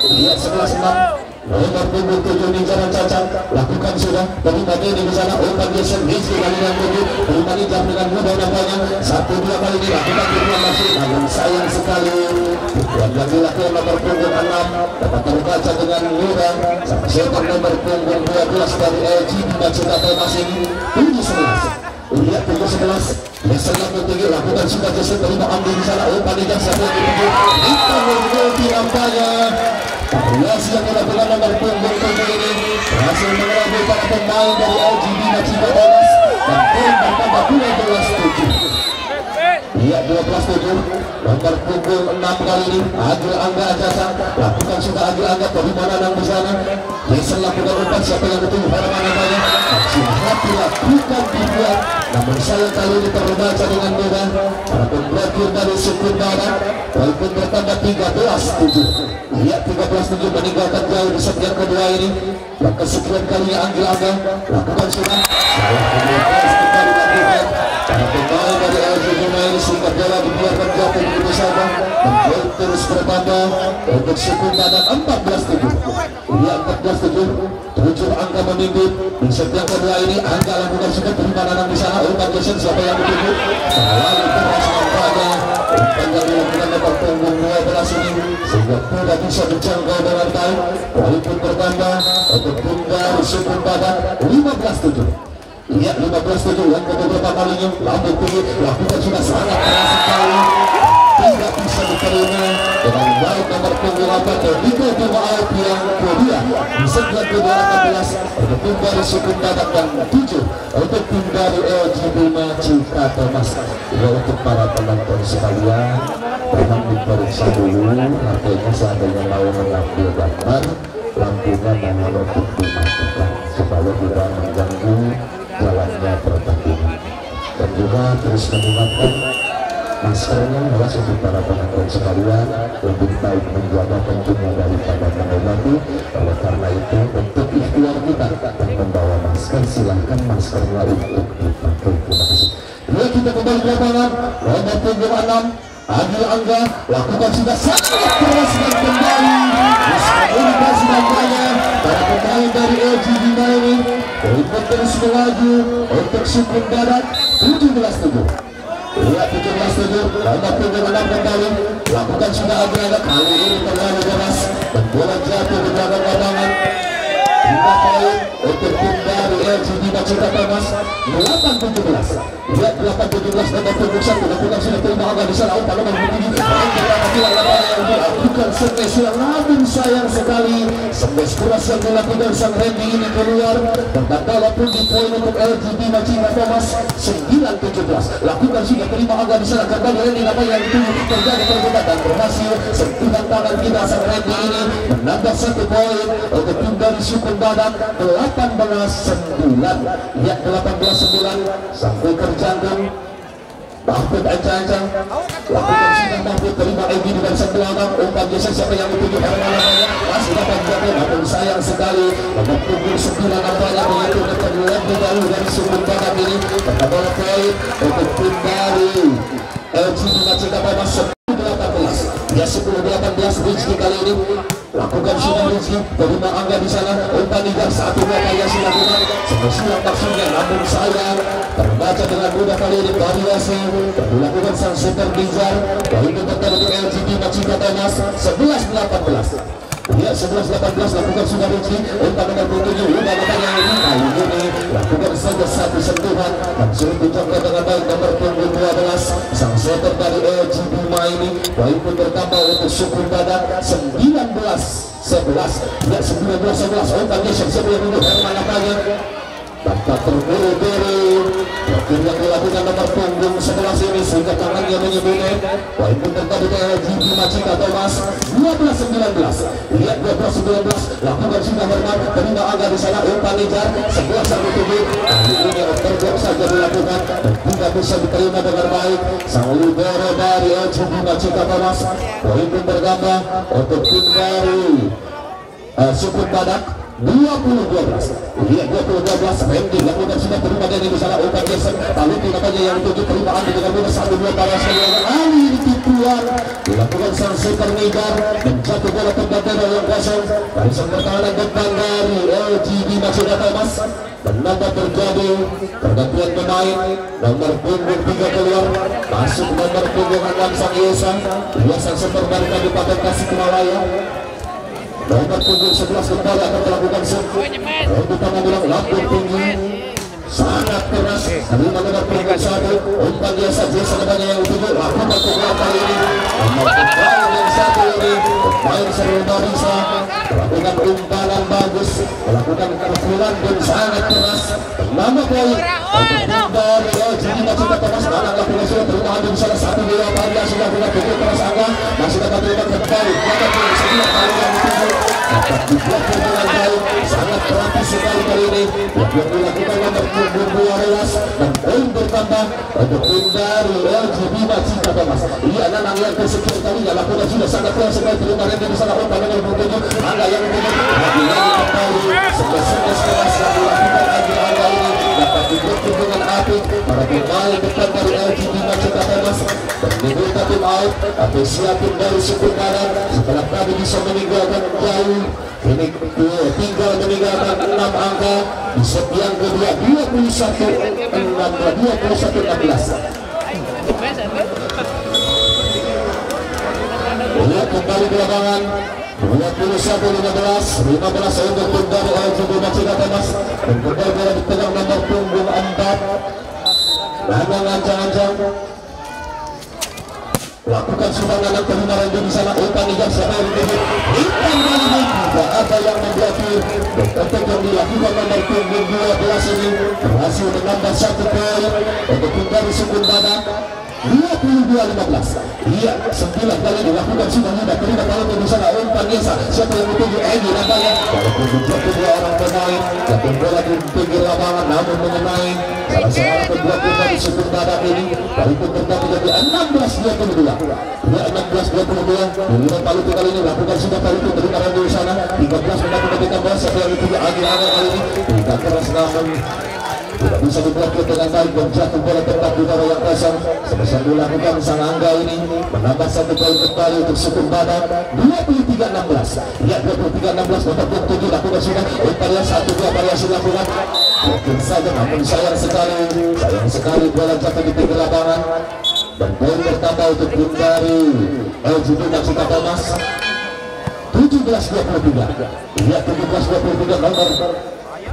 Iya 11-6 nomor punggung 7 Ninjaran Cacang lakukan sudah dari Badeni di sana Open Jason Rizky kali yang 7 terima Ninjam dengan mudah nampaknya 1-2 kali ini lakukan kedua masih namun sayang sekali dan lagi-lagi nomor punggung 6 dapat terbaca dengan mudah sama setan nomor punggung 12 dari LGD Macika Thomas ini 7-11. Lihat 7-11 yang selalu tinggi lakukan sudah Jason terima ambil di sana Open Jason siapa yang dituju kita mengerti nampaknya variasi yang dilakukan nomor punggung 7 ini berhasil mengelabui para pemain dari LGD Macika Thomas dan poin bertambah 12-7. Iya 12-7 nomor punggung 6 kali ini Agil Angga Ajasa lakukan sudah Agil Angga terima Nanang di sana Jason lakukan umpan siapa yang dituju pada mana-mana sihat dilakukan dibuat namun sayang kali ini terbaca dengan mudah para pemblokir dari Sukun Badak walaupun bertambah 13-7. Iya 13-7 meninggalkan jauh di set yang kedua ini yang kesekian kalinya Agil Angga lakukan sudah salah pemblokir kita dilakukan para pemain dari LGD ini sehingga bola dibiarkan jatuh begitu saja dan poin terus bertambah untuk Sukun Badak 14-7. Iya 14-7 7 angka memimpin di set yang kedua ini Angga lakukan sudah terima Nanang di sana Open Jason siapa yang dituju selalu keras nampaknya umpan yang dilakukan nomor punggung 12 ini sehingga tidak bisa dijangkau dengan baik walaupun bertambah untuk tunggal Sukun Badak 15-7. Iya 15-7 yang beberapa kalinya lambung tinggi lakukan sudah sangat keras sekali tidak bisa diterima dengan baik nomor punggung 8 dan Diko Tumaal yang kedua di set yang ke-18 untuk tim dari Sukun Badak dan 7 untuk tim dari LGD Macika Thomas. Ya untuk para penonton sekalian memang diperiksa dulu artinya seandainya mau mengambil gambar lampunya mohon untuk dimatikan supaya tidak mengganggu jalannya pertandingan dan juga terus mengingatkan maskernya adalah untuk para penonton sekalian lebih baik menjaga tentunya daripada mengobati. Oleh karena itu untuk ikhtiar kita dan membawa masker, silahkan maskernya untuk dipakai. Terima kasih. Bila kita kembali ke lapangan, nomor punggung 6 Adil Angga lakukan sudah sangat keras dan kembali diskalifikasi nampaknya para pemain dari LG Bima ini untuk terus melaju untuk Sukun Badak 17-7. Lihat 17-7 nomor punggung 6 kembali lakukan sudah Angga kali ini terlalu deras dan bola jatuh di belakang lapangan. 5 poin untuk tim dari LG Bima Cita Thomas 8-17. Lihat 8-17 nomor punggung 1 lakukan sudah terima Angga di sana umpan nomor 7 dilakukan spesial, namun sayang sekali spesial yang dilakukan sang Randy ini keluar dan walaupun di poin untuk LG Bima Cita Thomas 9-17. Lakukan sudah terima Angga di sana kembali Randy yang itu terjadi perbedaan dan berhasil sentuhan tangan kita sang Randy ini menambah 1 poin untuk tim dari Sukun Badak 18-9. Lihat 18-9 sampai terjangkau Mahfud ancang-ancang lakukan sudah Mahfud terima Egi di barisan belakang umpan biasa siapa yang dituju namanya masih dapat jatuh namun sayang sekali nomor punggung 9 nampaknya begitu terlebih dahulu dari Sukun Badak ini pertama poin untuk tim dari LG Bima Cita Thomas 10-18. Ya 10-18 Rizky kali ini lakukan sudah Rizky terima Angga di sana umpan hingga 1-2 kaya silakan semestinya maksudnya namun sayang terbaca dengan mudah kali ini variasi dilakukan sang super Bizar poin untuk LG Bima Cita Thomas 11-18. Ya 11-18 lakukan sudah Rizky umpan nomor 7 ubah matanya ini kali ini lakukan saja satu sentuhan dan sulit dicontoh dengan baik nomor punggung 12 sang setter dari LG Bima ini poin pun bertambah untuk Sukun Badak 19-11. Ya 19-11 umpan geser siapa yang duduk Herman Lapanya dapat terburu-buru blokir yang dilakukan nomor punggung 11 ini sehingga tangannya menyebutnya poin pun tertambah LG Bima Cita Thomas 12-19. Lihat 12-19 lakukan sudah Herman terima Angga di sana umpan ngejar 11-7 kali ini terjauh saja dilakukan dan tidak bisa diterima dengan baik sang libero dari LG Bima Cita Thomas. Poin pun bertambah untuk tim dari Sukun Badak 20-12. Lihat 20-12 Randy lakukan sudah terima dari di sana umpan geser lalu tindakannya yang dituju terima Andi dengan mudah 1-2 para sekali kali ini keluar dilakukan sang super Negar dan jatuh bola terbatas yang kosong dari sang pertahanan depan dari LG Bima Cita Thomas dan nambah terjadi pergantian pemain nomor punggung 3 keluar masuk nomor punggung 6 sang Yesa sang super dari Kabupaten Tasikmalaya nomor punggung 11 kembali akan melakukan serbu untuk bilang lampu tinggi sangat keras dari nomor punggung 1 umpan biasa depannya yang dituju lakukan punggung kali ini nomor punggung yang satu ini pemain Serba bisa melakukan umpanan bagus melakukan kefulan dan sangat keras nama poin untuk dari LG Bima Cita Thomas anak lakukan sudah terima ambil salah satu dia pada sudah punya pukul keras Angga masih dapat terima kembali dapat sebelah kali yang dituju dapat dibuat dengan baik sangat terapi sekali kali ini yang dilakukan nomor punggung 12 dan poin bertambah untuk tim dari LG Bima Cita Thomas. Ia Nanang yang kesekian kalinya lakukan sudah sangat keras sekali terima Randy di sana umpan nomor 7 Angga yang dituju lagi-lagi kembali sekelas keras yang dilakukan Angga ini dapat dibuat dengan api para pemain depan dari LG Bima Cita Thomas dan diminta tim out tapi siapin dari Sukun Badak setelah tadi bisa meninggalkan jauh ini tinggal meninggalkan 6 angka di set yang kedua 21-16. Lihat kembali di lapangan 21-15 untuk tim dari LG Bima Cita Thomas dan kembali bola dipegang nomor punggung 4 Nanang ancang-ancang lakukan sudah Nanang terima Randy di sana umpan hingga siapa yang dituju ikan kali ini tidak ada yang memblokir dan tetap yang dilakukan nomor punggung 12 ini berhasil menambah 1 poin untuk tim dari Sukun Badak 22-15. Iya 9 kali dilakukan sudah mudah terima kalau di sana umpan Nisa siapa yang dituju Egi nampaknya walaupun jatuh 2 orang pemain jatuh bola di pinggir lapangan namun mengenai salah seorang pembuat tim dari Sukun badak ini itu bertambah jadi 16-22 ya 16-22 Lino Palutu kali ini lakukan sudah Palutu dari arah di sana 13 mendapatkan bola setelah itu Agi-Agi kali ini tidak keras namun tidak bisa diblokir dengan baik dan jatuh bola tepat di bawah yang kosong sebesar dilakukan sang Angga ini menambah 1 poin kembali untuk Sukun Badak 23-16 ya 23-16 babak 7 lakukan sudah variasi 1-2 variasi lakukan mungkin saja namun sayang sekali bola jatuh di pinggir lapangan dan poin bertambah untuk tim dari LGB Cita Thomas 17-23 ya 17-23 nomor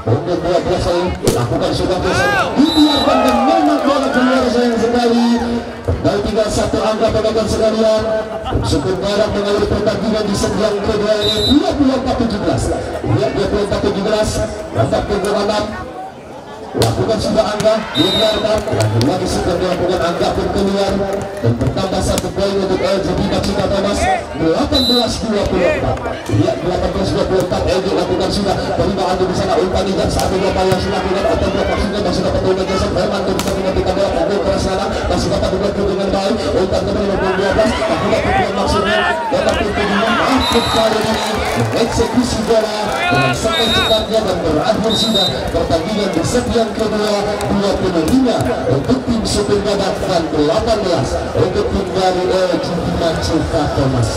untuk 12 ini lakukan sudah dibiarkan dan memang bola keluar sayang sekali dari tinggal 1 angka pedagang sekalian Sukun Badak mengalami pertandingan di set yang kedua ini 24-17 ya 24-17 babak ke-6 lakukan sudah Angga dibiarkan lagi sudah dilakukan Angga pun keluar dan bertambah 1 poin untuk LGB Cita Thomas 18-24 ya 18-24 LG lakukan sudah perubahan di sana umpan dan 1-2 yang sudah dilakukan atau berapa sudah masih dapat bola geser Herman bisa menghentikan bola untuk ke sana masih dapat dibuat dengan baik umpan kembali 12 lakukan tujuan maksudnya dapat tujuan aktif kali ini mengeksekusi bola dengan sangat cepatnya dan berakhir sudah pertandingan di set yang kedua 25 untuk tim Sukun Badak dan 18 untuk tim dari LGB Cita Thomas.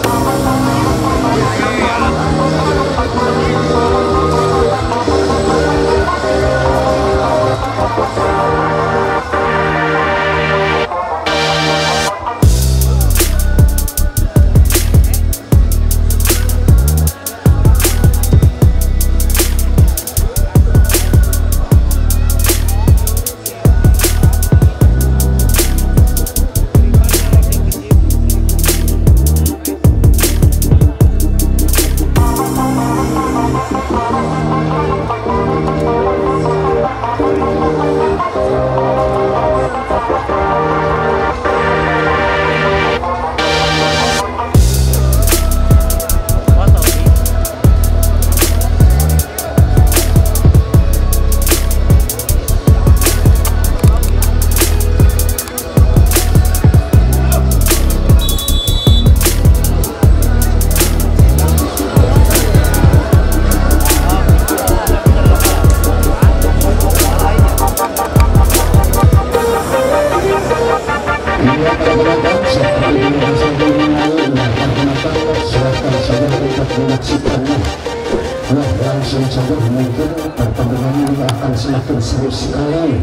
Langsung saja mungkin pertandingan ini akan semakin seru sekali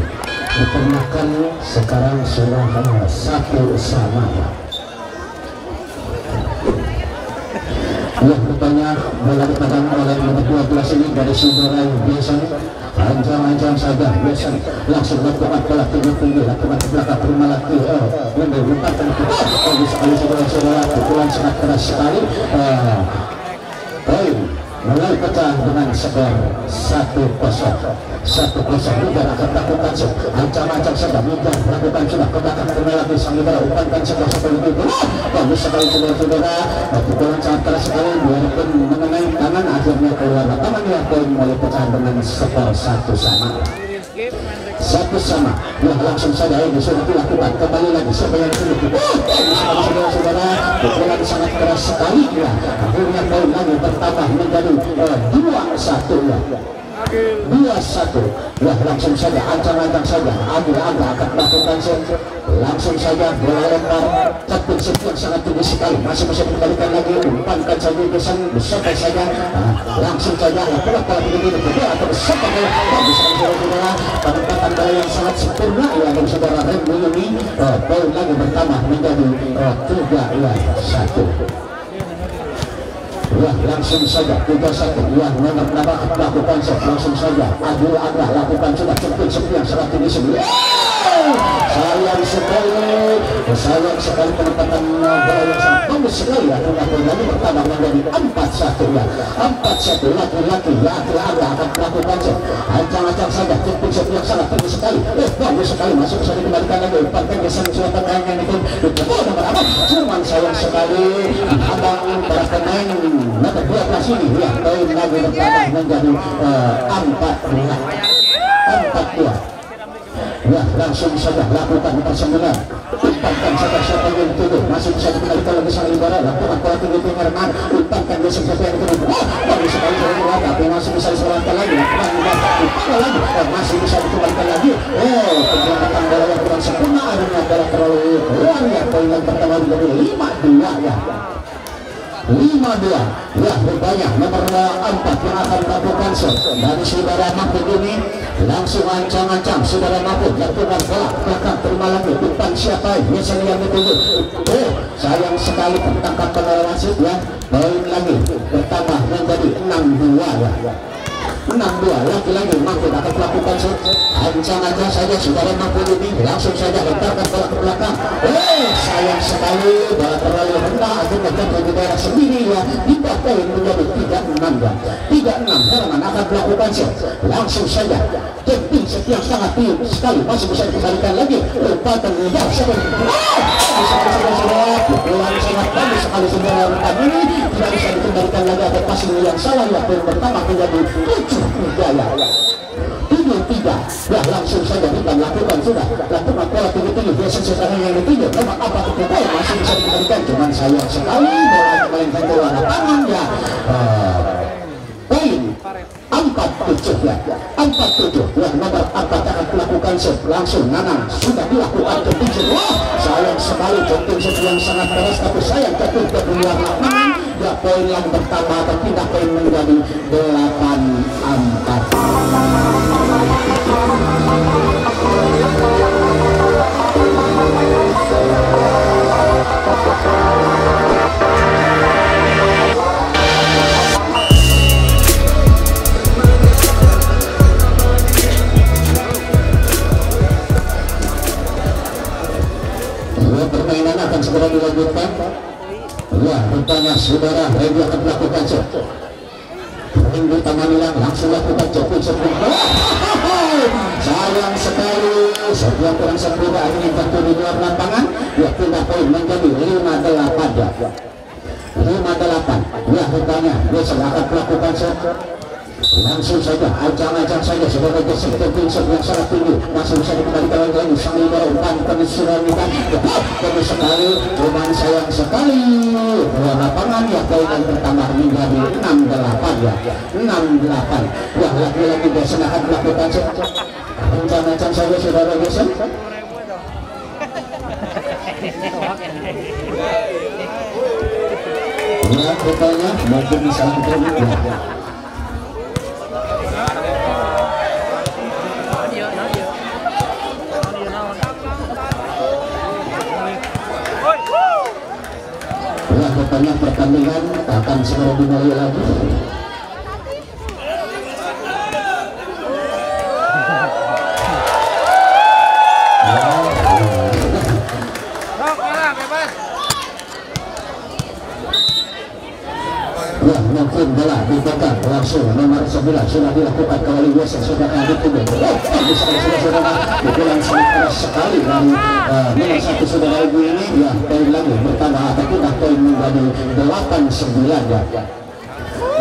dikarenakan sekarang sudah 1-1 ya rupanya bola dipegang oleh nomor 12 ini dari saudara biasa ancang-ancang saja biasa langsung lakukan bola tinggi lakukan ke belakang terima lagi yang dibukakan bagus sekali saudara-saudara pukulan sangat keras sekali poin mulai pecah dengan skor 1-0 Mudah akan lakukan ancam-ancam sudah Mudah lakukan sudah ke belakang kembali lagi sang libero umpankan sebuah seperti itu bagus sekali saudara-saudara pukulan sangat keras sekali biarpun mengenai tangan akhirnya keluar lapangan ya poin mulai pecah dengan skor 1-1 ya langsung saja ini sudah dilakukan kembali lagi siapa yang sudah saudara pukulan sangat keras sekali ya akhirnya poin lagi bertambah menjadi 2-1 ya 2-1 ya langsung saja ancang-ancang saja agak akan melakukan langsung saja bola lempar tapi yang sangat tinggi sekali masih bisa dikembalikan lagi umpankan saja besar saja langsung saja pola begini atau besar bagus saudara penempatan bola yang sangat sempurna ya dari saudara Rembo ini poin lagi bertambah menjadi 3-1 ya langsung saja 3-1 ya nomor nambah lakukan langsung saja agak lakukan sudah cukup yang sangat tinggi sebelum sayang sekali penempatan bola yang sangat bagus sekali ya poin lagi bertambah menjadi 4-1 ya 4-1 laki-laki ya agak akan melakukan ancang-ancang saja cukup yang sangat tinggi sekali bagus sekali masuk bisa dikembalikan lagi umpankan geser selatan yang itu nomor apa cuman sayang sekali abang para pemain nomor 12 ini ya poin lagi bertambah menjadi 4-2 Ya, langsung saja lakukan persembuhan. Umpankan saja siapa yang dituduh. Masih bisa dikembalikan lagi sang Ibarra. Lakukan pola tinggi Herman. Umpankan dia siapa yang dituduh. Bagus sekali dari luar, tapi masih bisa diselangkan lagi. Lakukan lagi. Masih bisa dikembalikan lagi. Penyelamatan bola yang kurang sempurna. Akhirnya bola terlalu keluar ya. Poin yang pertama menjadi 5-2 ya. 5-2 ya, rupanya nomor 4 yang akan melakukan shot dari saudara Mahfud ini. Langsung ancang-ancang saudara Mahfud lakukan bola belakang, terima lagi depan siapa biasanya yang dituju. Sayang sekali tertangkap pada wasit ya. Poin lagi bertambah menjadi 6-2 ya. 6-2 lagi-lagi Mahfud akan melakukan shot. Ancang-ancang saja saudara Mahfud ini, langsung saja hentarkan bola ke belakang. Sayang sekali bola terlalu rendah, akhirnya jatuh di daerah sendiri ya. Pindah poin menjadi 3-6 ya. 3-6 Herman akan melakukan shot. Langsung saja penting setiap sangat tinggi sekali, masih bisa dikembalikan lagi. Umpan ya sekali. Pukulan sangat bagus sekali saudara umpan ini, tidak bisa dikembalikan lagi atau passing yang salah ya. Poin pertama menjadi 7-3 ya. 7-3 ya, langsung saja kita lakukan sudah lakukan pola tinggi-tinggi biasa sekarang yang dituju. Nomor apa kepukul masih bisa dikembalikan, cuman sayang sekali bola kembalikan ke luar lapangan ya. Poin 4-7 ya. 4-7 ya, nomor 4 akan melakukan shot. Langsung Nanang sudah dilakukan ketujuh. Sayang sekali ketujuh yang sangat keras, tapi sayang jatuh ke luar lapangan ya. Poin yang pertama berpindah poin menjadi 8-4. Permainan akan segera dilanjutkan. Ya, rupanya saudara Ready akan melakukan shot. Rindu Tamanilang langsung lakukan jepun sebelum. Sayang sekali setiap kurang sempurna ini tentu di luar lapangan. Ya, pindah poin menjadi 5-8 ya. 5-8 ya, rupanya dia akan melakukan shot. Langsung saja ancang-ancang saja saudara geser ke shot yang sangat tinggi, masih bisa dikembalikan lagi sang Ibarra. Umpan penyesuaian bagus sekali, cuman sayang sekali luar lapangan ya. Poin yang pertama menjadi 6-8 ya. 6-8 ya, lagi-lagi geser akan melakukan shot. Ancang-ancang saja saudara geser. Ya, rupanya mungkin bisa ya. Rupanya pertandingan akan segera dimulai lagi. Ya, mungkin bola dipegang langsung nomor 9 sudah dilakukan kembali biasa sudah ada pun. Sudah pukulan sangat keras sekali dari nomor 1 saudara ibu ini ya. Poin lagi bertambah atau tidak, poin menjadi 8-9 ya.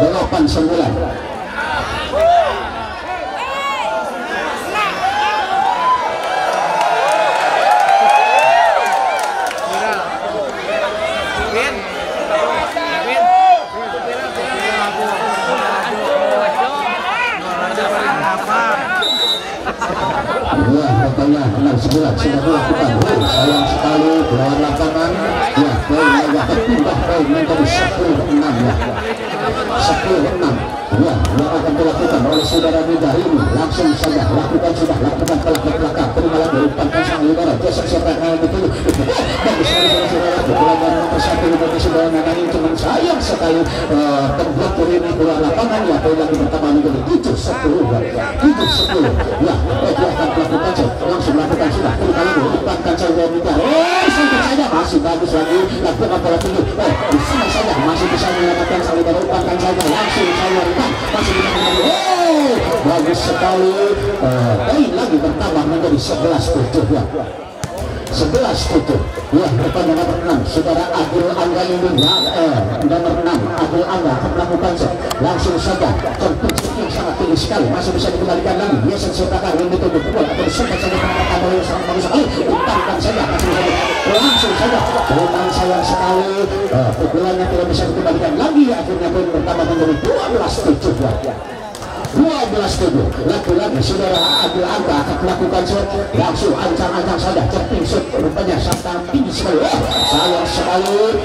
8-9. Ya, katanya 6-9 sudah dilakukan. Sayang sekali keluar lapangan ya. Poin lagi berpindah poin menjadi 10-6 ya. 10-6 ya, yang akan dilakukan oleh saudara Mida ini. Langsung saja lakukan pelak belakang, terima lagi umpankan sang Ibarra. Geser siapa yang dituju. Bagus sekali saudara. Pukulan dari nomor 1 dari saudara Nanang, cuman sayang sekali terblokir ini keluar lapangan ya. Poin lagi pertama menjadi 7-10 ya. 7-10 ya. Dia akan melakukan shot. Langsung lakukan sudah. Terima lagi umpankan saja Mida. Sampai saja masih bagus lagi. Lakukan bola tinggi. Di sana saja masih bisa menyelamatkan sang Ibarra. Umpankan saja langsung saya masih bisa kembali. Bagus sekali. Poin lagi bertambah menjadi 11-7 ya. 11-7 ya. Depan nomor 6 saudara Adil Angga ini ya. Nomor 6 Adil Angga akan melakukan shot. Langsung saja tentu yang sangat sangat tinggi sekali, masih bisa dikembalikan lagi. Dia sesuatu yang ditunggu pukul atau sempat saja mengatakan oleh sangat bagus sekali. Umpankan saja, masih bisa langsung saja. Umpan sayang sekali, pukulannya tidak bisa dikembalikan lagi. Akhirnya poin bertambah menjadi 12-7 buat dia. 12-7. Lagi-lagi saudara Adil Angga akan melakukan shot, langsung ancang-ancang saja jumping shot, rupanya sangat tinggi sekali.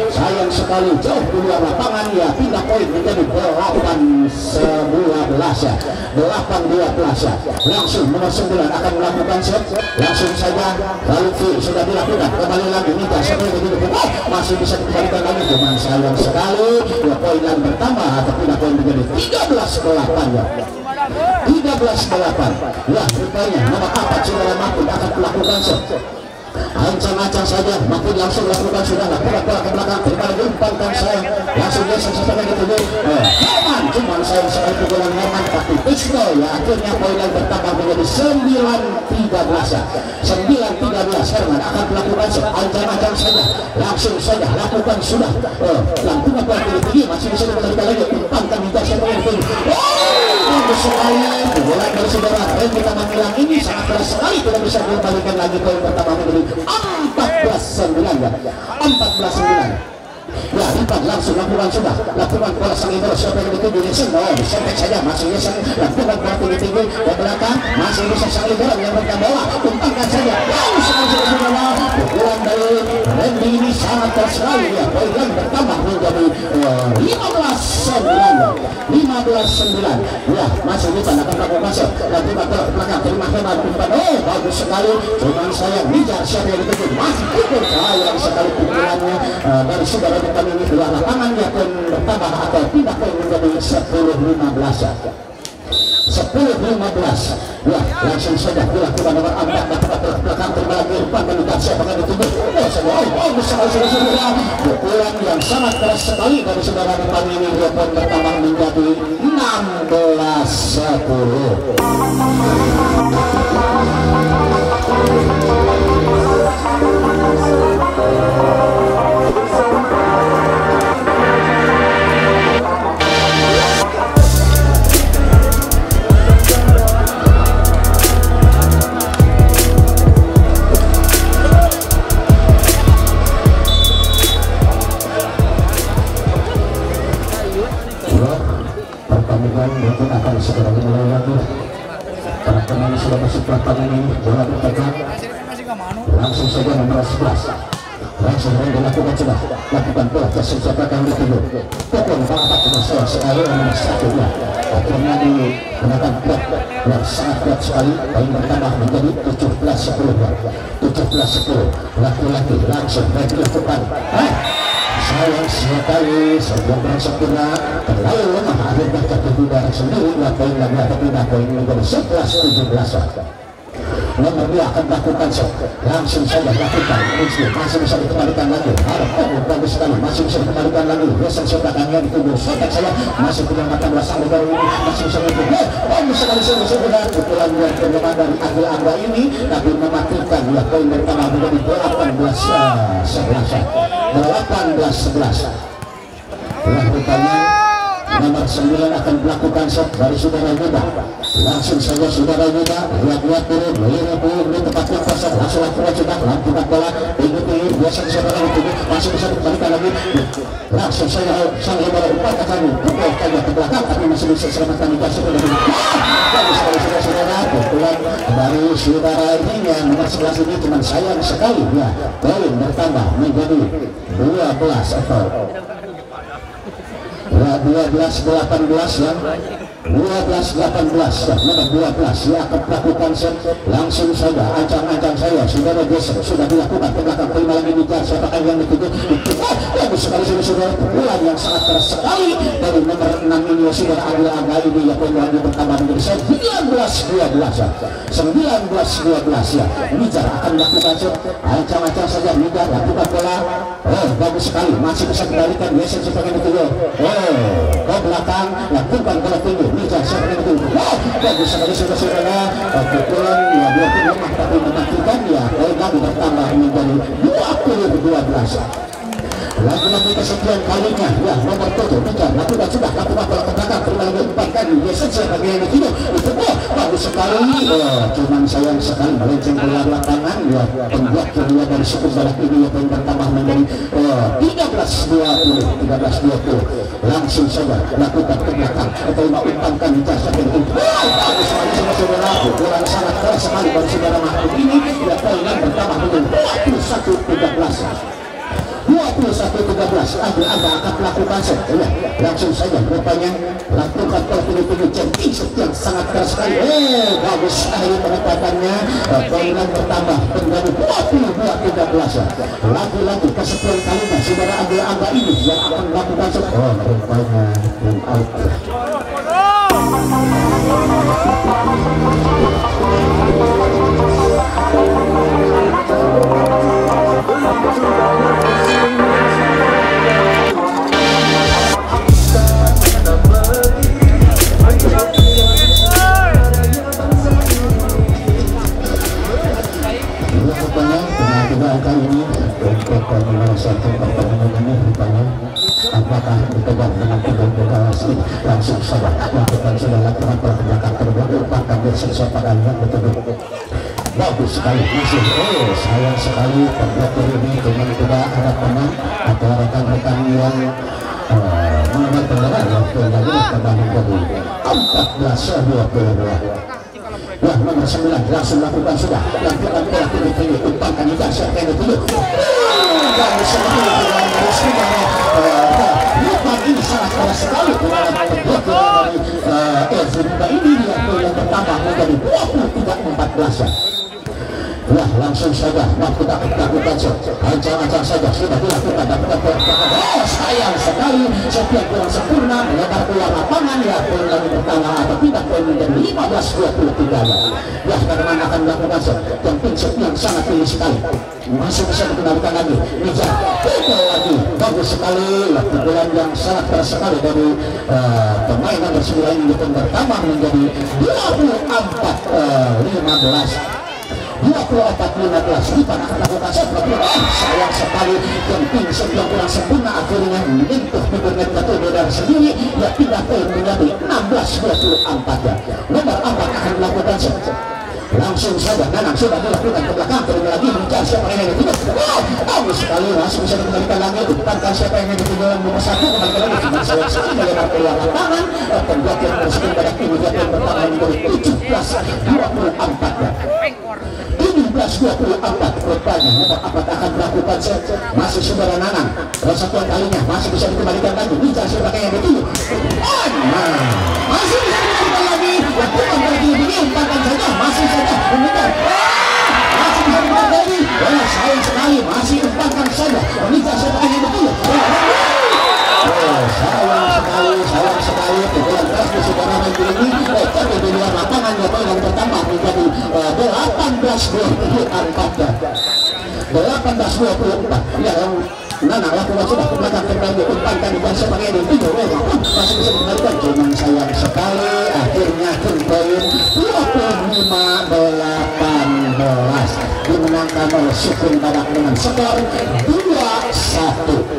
Sayang sekali jauh di luar lapangan ya. Pindah poin menjadi 8-11 ya. 8-12 ya. Langsung nomor 9 akan melakukan shot, langsung saja lalu sudah dilakukan, kembali lagi Nita sampai begitu masih bisa dikembalikan lagi, cuman sayang sekali ya, poin yang bertambah atau pindah poin menjadi 13-8 ya. 13-8 ya, rupanya nomor 4 saudara Mahfud akan melakukan shot, ancang-ancang saja. Mahfud langsung melakukan sudah bola ke belakang, terima lagi umpankan sayang, langsung dia sesuatu gitu Herman, cuman sayang sekali pukulan Herman tapi pistol ya. Akhirnya poin yang bertambah menjadi 9-13 ya. 9-13 Herman akan melakukan shot, ancang-ancang saja, langsung saja lakukan sudah lantungan bola tinggi, masih bisa dikembalikan lagi, umpankan hingga siapa yang tinggi. Bagus sekali bola dari saudara kita menghilang ini sangat keras sekali, tidak bisa dikembalikan lagi. Poin pertama menjadi 14-9 ya. 14-9 ya. Lipat langsung lakukan sudah, lakukan bola sang Indro, siapa yang dituju Yesen, sampai saja masih Yesen, lakukan bola tinggi-tinggi ke belakang, masih bisa sang Indro yang memegang bola, umpankan saja, saudara pukulan dari Randy ini sangat keras sekali ya. Poin yang bertambah menjadi 15-9 ya. Masih Lipat akan melakukan shot, lakukan bola ke belakang, terima Hemat umpan, bagus sekali, cuman sayang Nijar siapa yang dituju, masih pukul, sayang sekali pukulannya dari saudara depan ini dua lapangan ya. Poin bertambah atau pindah poin menjadi 10-15 ya. 10-15 ya. Langsung saja dilakukan nomor 4 dapat belakang terbalik umpan menuju siapa yang dituju. Pukulan yang sangat keras sekali dari saudara depan ini. Dua poin bertambah menjadi 16-10. Mungkin akan segera dimulai lagi. Para pemain sudah masuk lapangan ini, bola berpegang. Langsung saja nomor 11. Langsung dilakukan coba, lakukan bola ke sejahtera dituju. Pukul bola ke sekali nomor 1 ya. Akhirnya digunakan blok yang sangat kuat sekali. Poin bertambah menjadi 17-10. 17-10. Laki-laki langsung dilakukan. Sayang sekali sebelum bersempurna terlalu lemah, akhirnya tertunda sendiri. Poin lagi atau pindah poin menjadi 11-17. Nomor 2 akan melakukan shot, langsung saja lakukan masih bisa dikembalikan lagi. Bagus sekali, masih bisa dikembalikan lagi. Biasa sebagiannya ditunggu sobat saya masih punya mata belasang baru ini masih bisa ditunggu. Bagus sekali sudah pukulan yang terjemah dari Adil Angga ini tapi mematikan ya. Poin pertama menjadi 18-11. Rupanya nomor 9 akan melakukan shot dari saudara Yuda. Langsung saja saudara Yuda lihat-lihat turun di tempat yang kosong, langsung lakukan sudah lakukan bola tinggi-tinggi. Biasa saudara itu masih bisa dikembalikan lagi. Langsung saja sang bola umpan lagi pukul saja ke belakang tapi masih bisa selamatkan di kasih sudah begini. Bagus sekali saudara, pukulan dari saudara ini yang nomor 11 ini cuma sayang sekali ya. Poin bertambah menjadi 12 atau 12-18 ya. 12-18 ya. Nomor 12 ya akan melakukan shot, langsung saja ancang-ancang saya saudara geser sudah dilakukan ke belakang. Terima lagi Nijar siapa yang dituju. Bagus sekali saudara, pukulan yang sangat keras sekali dari nomor 6 ini saudara Adil Angga ini ya. Poin lagi bertambah menjadi 19-12 ya. 19-12 ya. Nijar akan melakukan shot, ancang-ancang saja Nijar lakukan bola. Bagus sekali, masih bisa kembalikan biasa siapa yang dituju. Ke belakang lakukan bola tinggi. Nijar siapa yang dituju. Bagus sekali saudara. Pukulan ya biarpun lemah tapi mematikan ya. Poin lagi bertambah menjadi 20-12. Lagi-lagi kesekian kalinya, ya nomor 7 Bicar lakukan sudah lakukan bola ke belakang berulang 4 kali. Biasanya bagian itu bagus sekali. Cuman sayang sekali melenceng keluar lapangan. Ya pembuat kedua dari suku barat ini yang bertambah menjadi 13-20. Langsung saja lakukan ke belakang atau umpankan di jasa bagus sekali saudara. Kurang sangat keras sekali dari saudara Mahmud ini. Ya poinnya bertambah menjadi 21-13. Ada akan melakukan ya, langsung saja rupanya lakukan peluru centing yang sangat keras sekali. Bagus sekali penetapannya. Poinnya bertambah menjadi 22-13. Lagi-lagi kesekian kalinya saudara Angga ini yang akan melakukan rupanya game out. Kali ini untuk menyelesaikan pertandingan ini rupanya apakah dipegang dengan pemain deklarasi langsung saja lakukan sudah lakukan bola belakang terbuat bahkan bersisa pertandingan betul-betul bagus sekali masih sayang sekali pembuat ini dengan tidak ada pemain atau rekan-rekan yang mengenai pendengar yang terjadi pertandingan dari 14-22. Ya nomor 9 langsung lakukan sudah lakukan bola pilih umpankan di dasar yang dituju dan seperti umpan ini sangat keras sekali dari ini dia yang bertambah menjadi 23-14. Ya langsung saja waktu dapat lakukan ancang-ancang saja sudah dilakukan dapat sayang sekali setiap kurang sempurna melebar keluar lapangan ya poin lagi bertambah atau tidak poin menjadi 15-23 ya karena akan melakukan penting yang sangat tinggi sekali masih bisa dikendalikan lagi Nija lagi bagus sekali pukulan yang sangat keras sekali dari pemain nomor 9 ini bertambah menjadi 24-15 24-15 kita akan lakukan sayang sekali penting yang kurang sempurna akhirnya menyentuh bibirnya betul dari sendiri ya pindah poin menjadi 16-24 ya nomor 4 akan melakukan langsung saja Nanang sudah dilakukan ke belakang terus lagi mencari siapa yang itu bagus sekali langsung bisa dikembalikan lagi bukan siapa yang ketinggalan nomor 1 kembalikan lagi cuma sayang sekali melebar keluar lapangan pembuat yang bersekutu pada tim yang bertahan menjadi 17-24 ya 17-24 rupanya apakah akan melakukan masih saudara Nanang satuan kalinya masih bisa dikembalikan lagi bisa siapa yang betul masih bisa dikembalikan lagi lakukan lagi ini umpankan saja masih saja umpan masih bisa dikembalikan lagi sayang sekali masih umpankan saja bisa siapa yang betul sayang sekali pukulan keras di saudara nanti ini tapi di luar lapangan yang bertambah menjadi 18-24 ya yang Nana lakukan sudah ke belakang kembali umpankan di jasa pakai di video masih bisa dikembalikan cuman sayang sekali akhirnya poin 25-18 dimenangkan oleh Sukun Badak dengan skor 2-1.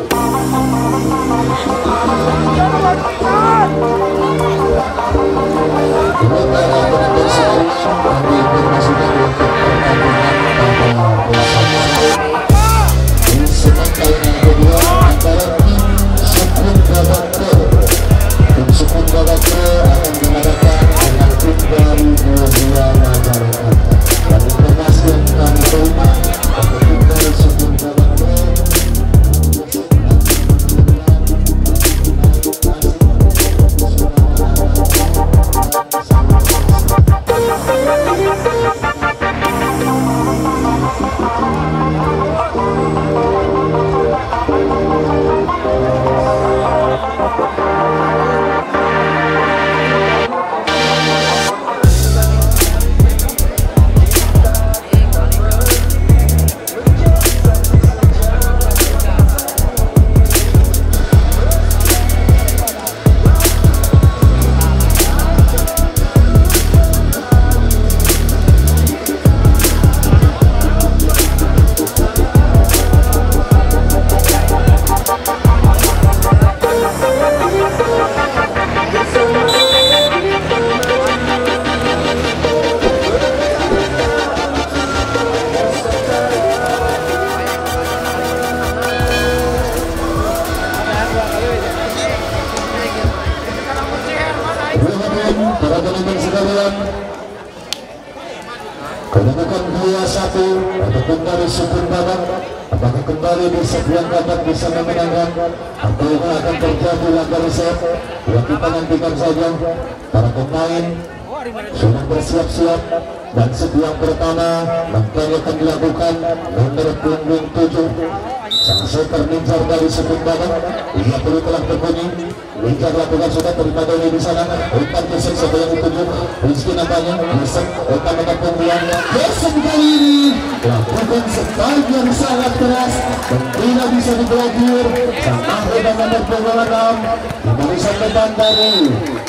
bermain. Kedudukan 2-1 ataupun dari Sukun Badak. Apakah kembali di set yang dapat bisa memenangkan atau akan terjadi langkah reset? Ya, kita nantikan saja. Para pemain sudah bersiap-siap dan set yang pertama nampaknya akan dilakukan nomor punggung 7 sang setter Ninjar dari Sukun Badak. Ia perlu telah berbunyi. Ninjar lakukan sudah terima dahulu di sana. Umpan kesek siapa yang dituju? Rizky nampaknya kesek umpan nomor punggung. Kesek kali ini lakukan strike yang sangat keras dan tidak bisa diblokir. Sang ahli dan nomor punggung 6 di barisan depan dari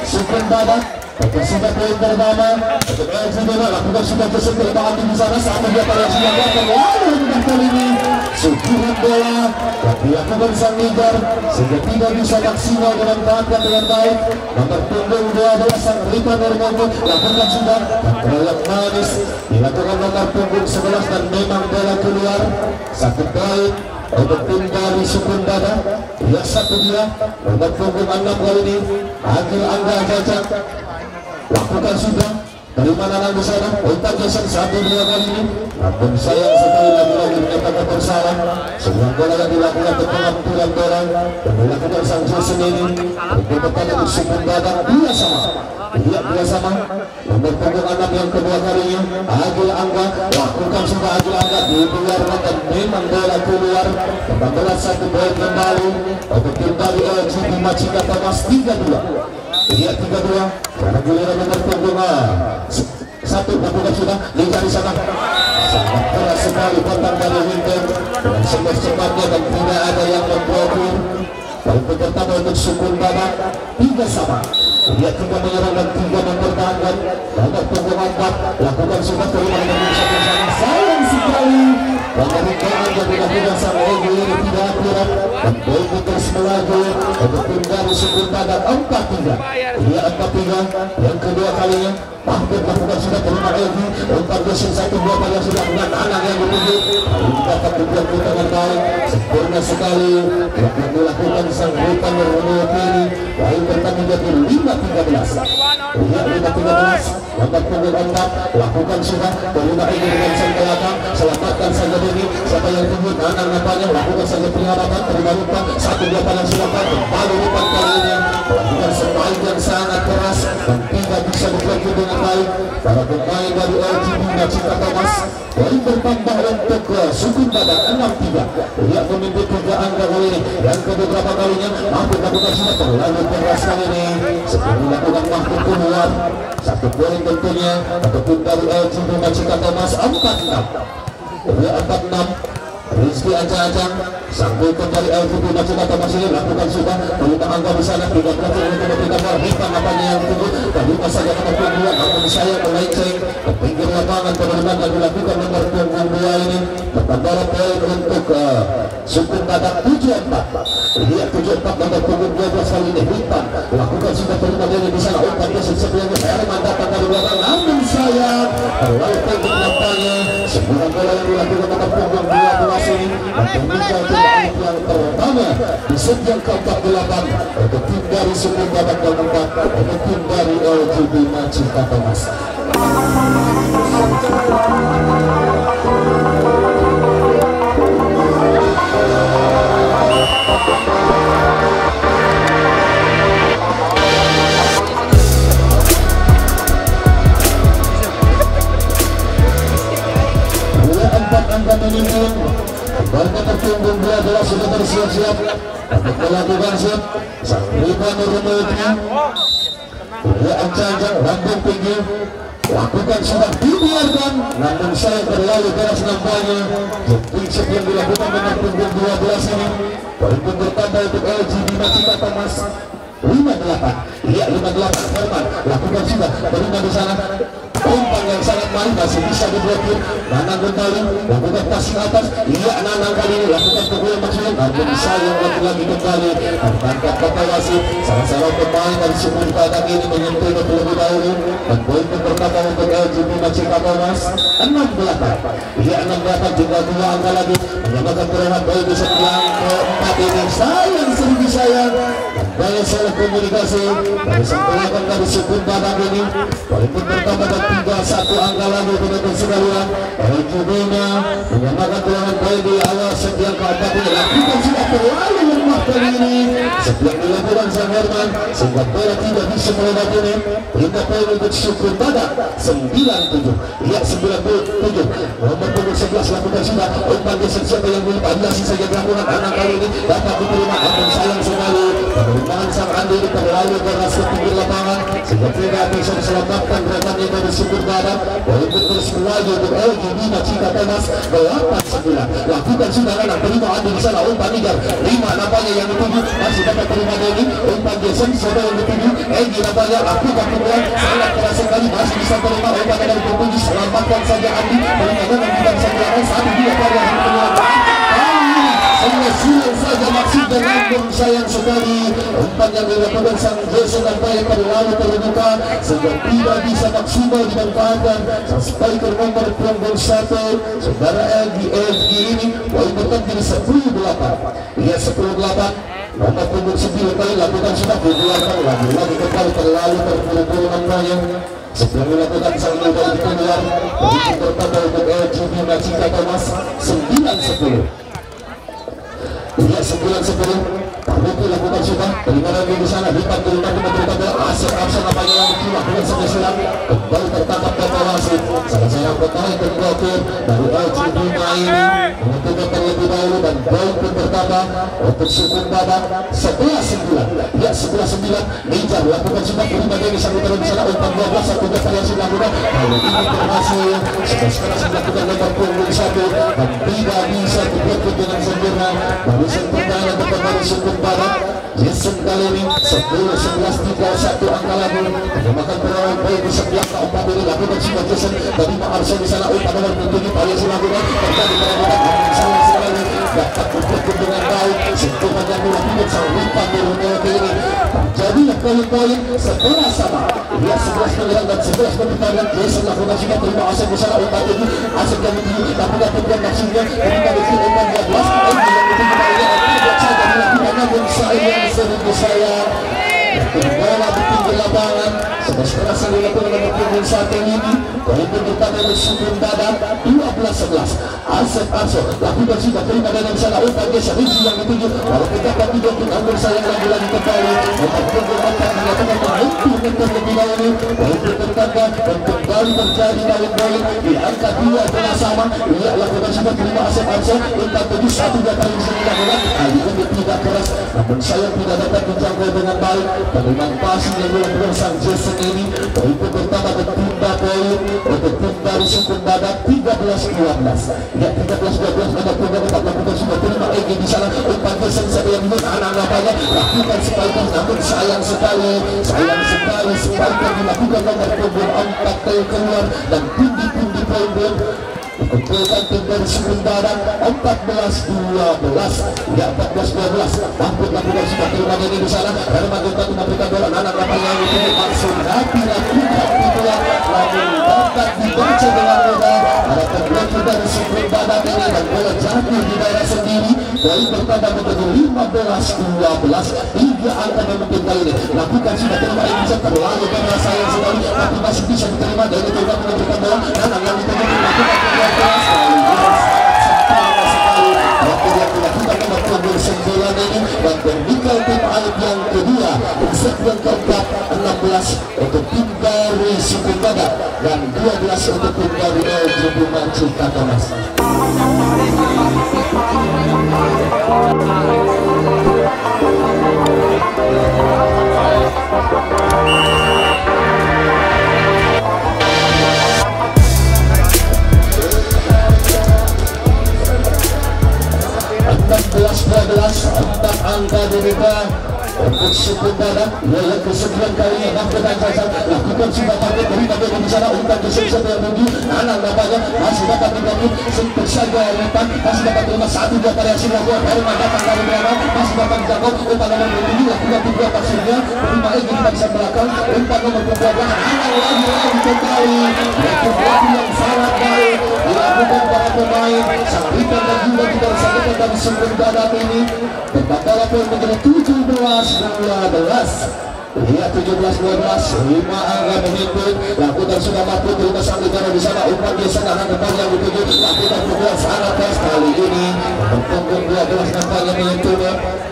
Sukun Badak. Oke, sudah poin pertama untuk LGD lakukan sudah kesek terima hati di sana saat dia variasi yang datang. Lalu dengan kali ini sukuran bola yang dilakukan sang Ninjar sehingga tidak bisa maksimal dengan tahan dengan baik. Nomor punggung 12 sang Rita Nurmoko lakukan sudah yang manis dilakukan nomor punggung 11 dan memang bola keluar. Satu poin untuk tim dari Sukun Badak. Dia satu dia nomor punggung 6 kali ini Agil Angga Jajak lakukan sudah dari mana di sana. Umpan geser 1-2 kali ini namun sayang sekali lagi menyatakan bersalah. Sebuah bola yang dilakukan ke pengambilan bola dan dilakukan sang Jason ini untuk untuk Sukun Badak. Dia sama nomor punggung 6 yang kedua kalinya Agil Angga lakukan sudah. Agil Angga dibiarkan dan memang bola keluar. 14 poin kembali untuk tim dari LGD Macika Thomas 3-2. Iya 3-2 karena giliran nomor punggung 1 lakukan sudah Ninjar di sana. Sangat keras sekali kontak dari Winter dengan cepat-cepatnya dan tidak ada yang memblokir. Poin pertama untuk Sukun Badak 3-sama. Dia 3 menyerang dan 3 mempertahankan. Nomor punggung 4 lakukan sudah terima dengan sangat sayang sekali. Pemerintahan yang dilakukan sama Ego ini tidak akurat dan poin terus melaju untuk tim dari Sukun Badak 4-3. Dia 4-3 yang kedua kalinya. Mahmud lakukan sudah terima Ego. Umpan geser 1-2 kali yang sudah dengan anak yang dituju. Ini dapat dibuat dengan baik. Sempurna sekali yang dilakukan sang Rita Nurmoko ini. Poin pertama menjadi 5-13. Dia 5-13. Nomor punggung 4 lakukan sudah terima Ego dengan sang belakang. Selamatkan saja ini siapa yang tunggu Nanang nampaknya lakukan saja penyelamatan. Terima umpan 1-2 kali yang silakan kembali umpan kali ini melakukan spike yang sangat keras dan tidak bisa diblokir dengan baik. Para pemain dari LGD Macika Thomas. Poin bertambah untuk Sukun Badak 6-3. Dia memimpin 3 angka kali ini. Yang beberapa kalinya Mahmud lakukan sudah terlalu keras kali ini sebelum dilakukan Mahmud keluar. 1 poin tentunya untuk tim dari LGD Macika Thomas 4-6. Dia 4-6. Rizky Ancang-Ancang sambungkan dari LGD Macika Thomas ini lakukan sudah terima angka di sana. Tidak berhasil untuk memberikan bola hitam apanya yang tunggu dan lupa saja nomor punggung 2 namun saya melenceng ke pinggir lapangan. Penurunan yang dilakukan nomor punggung 2 ini bertambah poin untuk Sukun Badak 7-4. Dia 7-4 nomor punggung 12 kali ini hitam lakukan sudah terima dari di sana. Umpan geser sebelumnya Herman datang dari belakang namun sayang terlalu pendek nampaknya. Sebuah bola yang dilakukan nomor punggung 12 ini menunjukkan yang pertama di set yang ke-48 untuk tim dari Sukun Badak dan 4 untuk tim dari LGD Macika Thomas. Warga terpunggung 12 sudah bersiap-siap untuk melakukan set. Sang Rita Nurmoko dia Ancang-Ancang lambung tinggi lakukan sudah dibiarkan namun saya terlalu keras nampaknya. Jadi set yang dilakukan dengan punggung 12 ini poin bertambah untuk LGD Macika Thomas 5-8. Iya 5-8. Herman lakukan sudah terima di sana. Umpan yang sangat manis masih bisa diblokir. Nanang kembali lakukan passing atas. Iya Nanang kali ini lakukan pukulan maksimal namun sayang lagi kembali tertangkap kata wasit. Salah pemain dari Sukun Badak ini menyentuh terlebih dahulu dan poin pertama untuk LGD Macika Thomas 6-8. Iya 6-8 juga 2 angka lagi menyamakan perolehan poin di set yang keempat ini. Sayang Daya salah komunikasi dari sang pelakon dari Sukun Badak ini. Walaupun pertama dan 3-1 angka lalu teman-teman sekalian, Jubina menyamakan tulangan poin di awal setiap keempat ini. Lakukan sudah terlalu lemah kali ini. Setiap dilakukan sang Herman sehingga bola tidak bisa melewatinya. Pindah poin untuk Sukun Badak 97. Ya 97. Nomor punggung 11 lakukan sudah. Umpan geser siapa yang belum aviasi saja dilakukan anak kali ini dapat diterima. Namun sayang sekali pemerintahan sang Andi terlalu keras ke pinggir lapangan sehingga tidak bisa diselamatkan gerakannya dari Sukun Badak. Walaupun terus melaju untuk LG Bima Cika Thomas 8-9. Lakukan sudah anak terima Andi di sana. Umpan Nigar 5 nampaknya yang dituju masih dapat terima Denny. Umpan geser siapa yang dituju LG nampaknya lakukan pukulan sangat keras sekali masih bisa terima. Umpan dari dituju selamatkan saja Andi terima dengan tidak bisa dilakukan 1-2 kali yang dituju. Silang saja maksudnya, namun sayang sekali umpan yang dilakukan sang Jason nampaknya terlalu terbuka sehingga tidak bisa maksimal dimanfaatkan. Sang spiker nomor punggung 1 saudara LG ini poin tetap jadi 10-8. Ia 10-8. Nomor punggung 9 kali lakukan sudah dibuatkan lagi kembali terlalu terburu-buru nampaknya. Sebelum melakukan sang lupa di keluar dari pertama untuk LG Bima Cika Thomas 9-10. Dia 9-10. Tapi lakukan sudah dari mana di sana dipanggil Asep apanya yang diterima dengan sebelah kembali tertangkap dan wasit. Salah seorang pemain terblokir dari LG Bima ini menentukan terlebih dahulu dan poin pun bertambah untuk Sukun Badak 11-9. Ya 11-9. Ninja lakukan sudah terima dari sang utara di sana umpan 12 satu variasi lakukan. Kalau ini berhasil sekarang dilakukan nomor punggung 1 dan tidak bisa diblokir dengan sempurna. Baru sempurna yang terkembali Sukun Badak. Jason kali ini 10-11-3-1 angka lagu memakan perawat baik di sebelah keempat ini lakukan sudah Jason dari Pak Arso di sana umpan nomor 7 variasi lakukan terjadi perawatan salah sekali dapat diblokir dengan baik sentuhan yang dilakukan sang umpan dari ini terjadi poin-poin 11 sama. Dia 11 pilihan dan 11 pertandingan. Jason lakukan sudah terima Asep di sana umpan ini Asep yang dituju lakukan pilihan maksudnya ketika dituju umpan 12 yang dituju tidak saja dilakukan namun sayang seribu sayang bola di pinggir lapangan sebenarnya yang dilakukan nomor punggung 1 ini poin pertama dari Sukun Badak 12-11. Asep Arso lakukan sudah terima dengan sana umpan geser Rizky yang dituju walaupun dapat tidak pun namun sayang lagi kembali nomor punggung 4 dilakukan menentu terlebih dahulu poin pertama dan kembali terjadi poin di angka 12 sama. Ia lakukan sudah terima Asep Arso umpan 7 1-2 kali bisa dilakukan kali ini tidak keras namun sayang tidak dapat menjangkau dengan baik. Penerimaan passing yang dilakukan sang Jason ini poin pertama bertunda poin untuk tim dari Sukun Badak 13-12. Ya 13-12 nomor punggung 4 lakukan sudah terima Egi di sana umpan Jason saya yang minum anak-anaknya lakukan spiker namun sayang sekali spiker dilakukan nomor punggung 4 keluar dan pundi-pundi poin belum dikumpulkan tim dari Sukun Badak 14-12. Ya 14-12 Mahmud lakukan sudah terima ini di sana karena Mahmud memberikan bola anak lapangnya itu langsung hati lakukan pilihan namun dapat dibaca dengan mudah ada terblokir dari Sukun Badak ini dan bola jatuh di daerah sendiri. Poin bertambah menjadi 15-12. 3 angka memimpin kali ini lakukan sudah terima ini bisa terlalu karena sayang sekali tapi masih bisa diterima dan itu tidak memberikan bola dan yang dituju lakukan pilihan keras waktu yang dilakukan nomor punggung 9 ini dan terbuka tim Alif yang kedua set yang keempat 16 untuk tim dari Sukun Badak dan 12 untuk tim dari LG Bima Cika Thomas. Empat angka dibuka untuk Sukun Badak yang ke-9 kalinya Mahmud Anjasa lakukan sudah pakai dari bagian di sana umpan kesempatan yang tinggi anak nampaknya masih dapat dibangun sempat saja umpan masih dapat terima 1-2 variasi lakukan baru datang dari belakang masih dapat dijangkau umpan nomor 7 lakukan 3 maksudnya terima Egi di barisan belakang umpan nomor 12 anak lagi kembali waktu yang sangat baik dilakukan para pemain sang Ripan dan juga tidak sangat dari Sukun Badak ini bertambah poin menjadi 17-12. Iya 17-12, 5 angka menghimpun. Lakukan sudah mampu terima sang negara di sana. Umpan dia sangat kembali yang dituju. Lakukan pukulan sangat keras kali ini. Berpunggung 12 nampaknya menyentuh.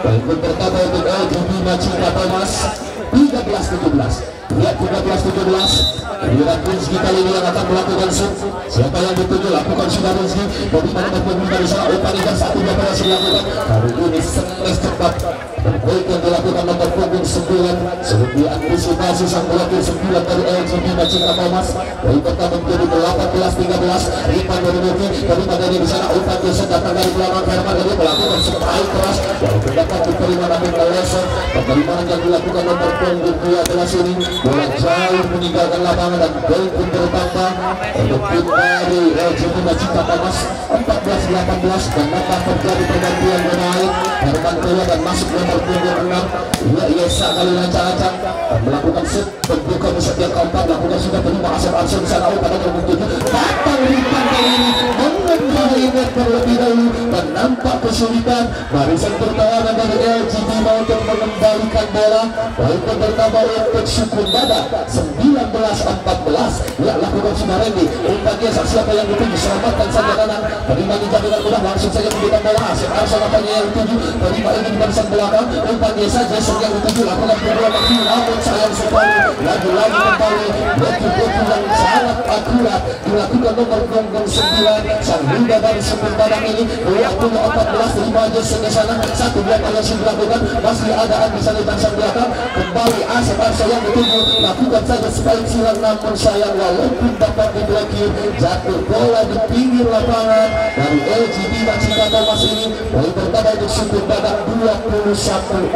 Poin pertama untuk LGB Macika Thomas 13-17. Ya 13-17. Giliran Rizky kali ini yang akan melakukan shoot. Siapa yang dituju lakukan sudah Rizky. Bagaimana berpunggung dari sana. Umpan ikan satu yang berhasil dilakukan. Kali ini stres cepat. Poin yang dilakukan nomor punggung 9 sebelum diantisipasi sang pelakir 9 dari LGB Macika Thomas. Poin pertama menjadi 18-13. Ripan dari Nuki daripada di sana. Umpan dia datang dari belakang Herman dari melakukan strike keras yang dapat diterima namun meleset. Bagaimana yang dilakukan nomor punggung 12 ini bola jauh meninggalkan lapangan dan poin pun bertambah untuk tim dari LGB Macika Thomas 14-18 dan akan terjadi pergantian pemain. Herman keluar dan masuk nomor punggung 6. Yesa kali lancang-lancang melakukan shoot berbuka di setiap keempat. Lakukan sudah terima asal-asal di sana. Pada nomor 7 datang Ripan kali ini mengendarai net terlebih dahulu dan nampak kesulitan. Barisan pertahanan dari LGB mau untuk mengembalikan bola. Poin bertambah untuk Sukun Badak 19-14. Ya lakukan sudah Randy. Umpannya siapa yang dituju selamatkan saja kanan. Terima dengan mudah langsung saja memberikan bola. Asal apanya yang dituju terima ini di barisan belakang. Umpannya saja yang dituju lakukan bola lagi. Namun sayang sekali lagi-lagi kembali betul-betul yang sangat akurat dilakukan nomor punggung 9 sang muda dari Sukun Badak ini. 20-14 terima aja ke sana. Satu dua kali yang dilakukan masih ada bisa di barisan belakang. Kembali Asep yang dituju lakukan saja sekali silang namun sayang walaupun dapat diblokir jatuh bola di pinggir lapangan dari LGB Macika Thomas ini. Poin pertama untuk Sukun Badak 21-14.